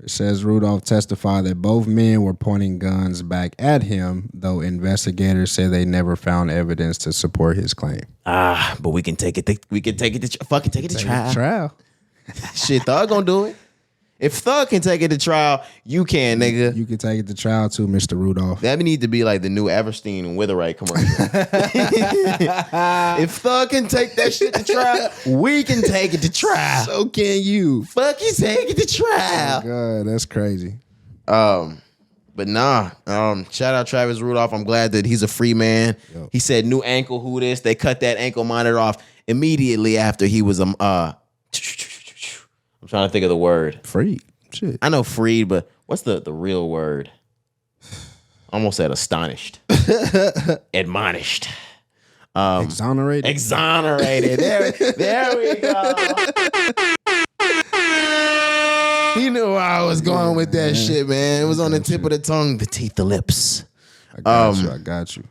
It says Rudolph testified that both men were pointing guns back at him, though investigators say they never found evidence to support his claim. But we can take it. Fucking take it to trial. Shit, Thug gonna do it. If Thug can take it to trial, you can, nigga. You can take it to trial too, Mr. Rudolph. That need to be like the new Everstein and Witherite commercial. If Thug can take that shit to trial, we can take it to trial. So can you. Fuck you, take it to trial. Oh God, that's crazy. But nah. Shout out Travis Rudolph. I'm glad that he's a free man. Yo. He said new ankle, who this? They cut that ankle monitor off immediately after he was I'm trying to think of the word. Freed. Shit. I know freed, but what's the real word? Almost said astonished. Admonished. Exonerated. Exonerated. There we go. He knew where I was going with that shit, man. It was on the tip of the tongue, the teeth, the lips. I got you.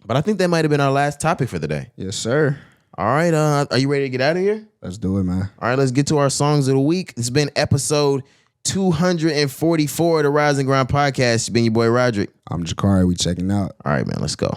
But I think that might have been our last topic for the day. Yes, sir. All right, are you ready to get out of here? Let's do it, man. All right, let's get to our songs of the week. It's been episode 244 of the Rise and Grind podcast. It's been your boy Roderick. I'm Cari. We checking out. All right, man, let's go.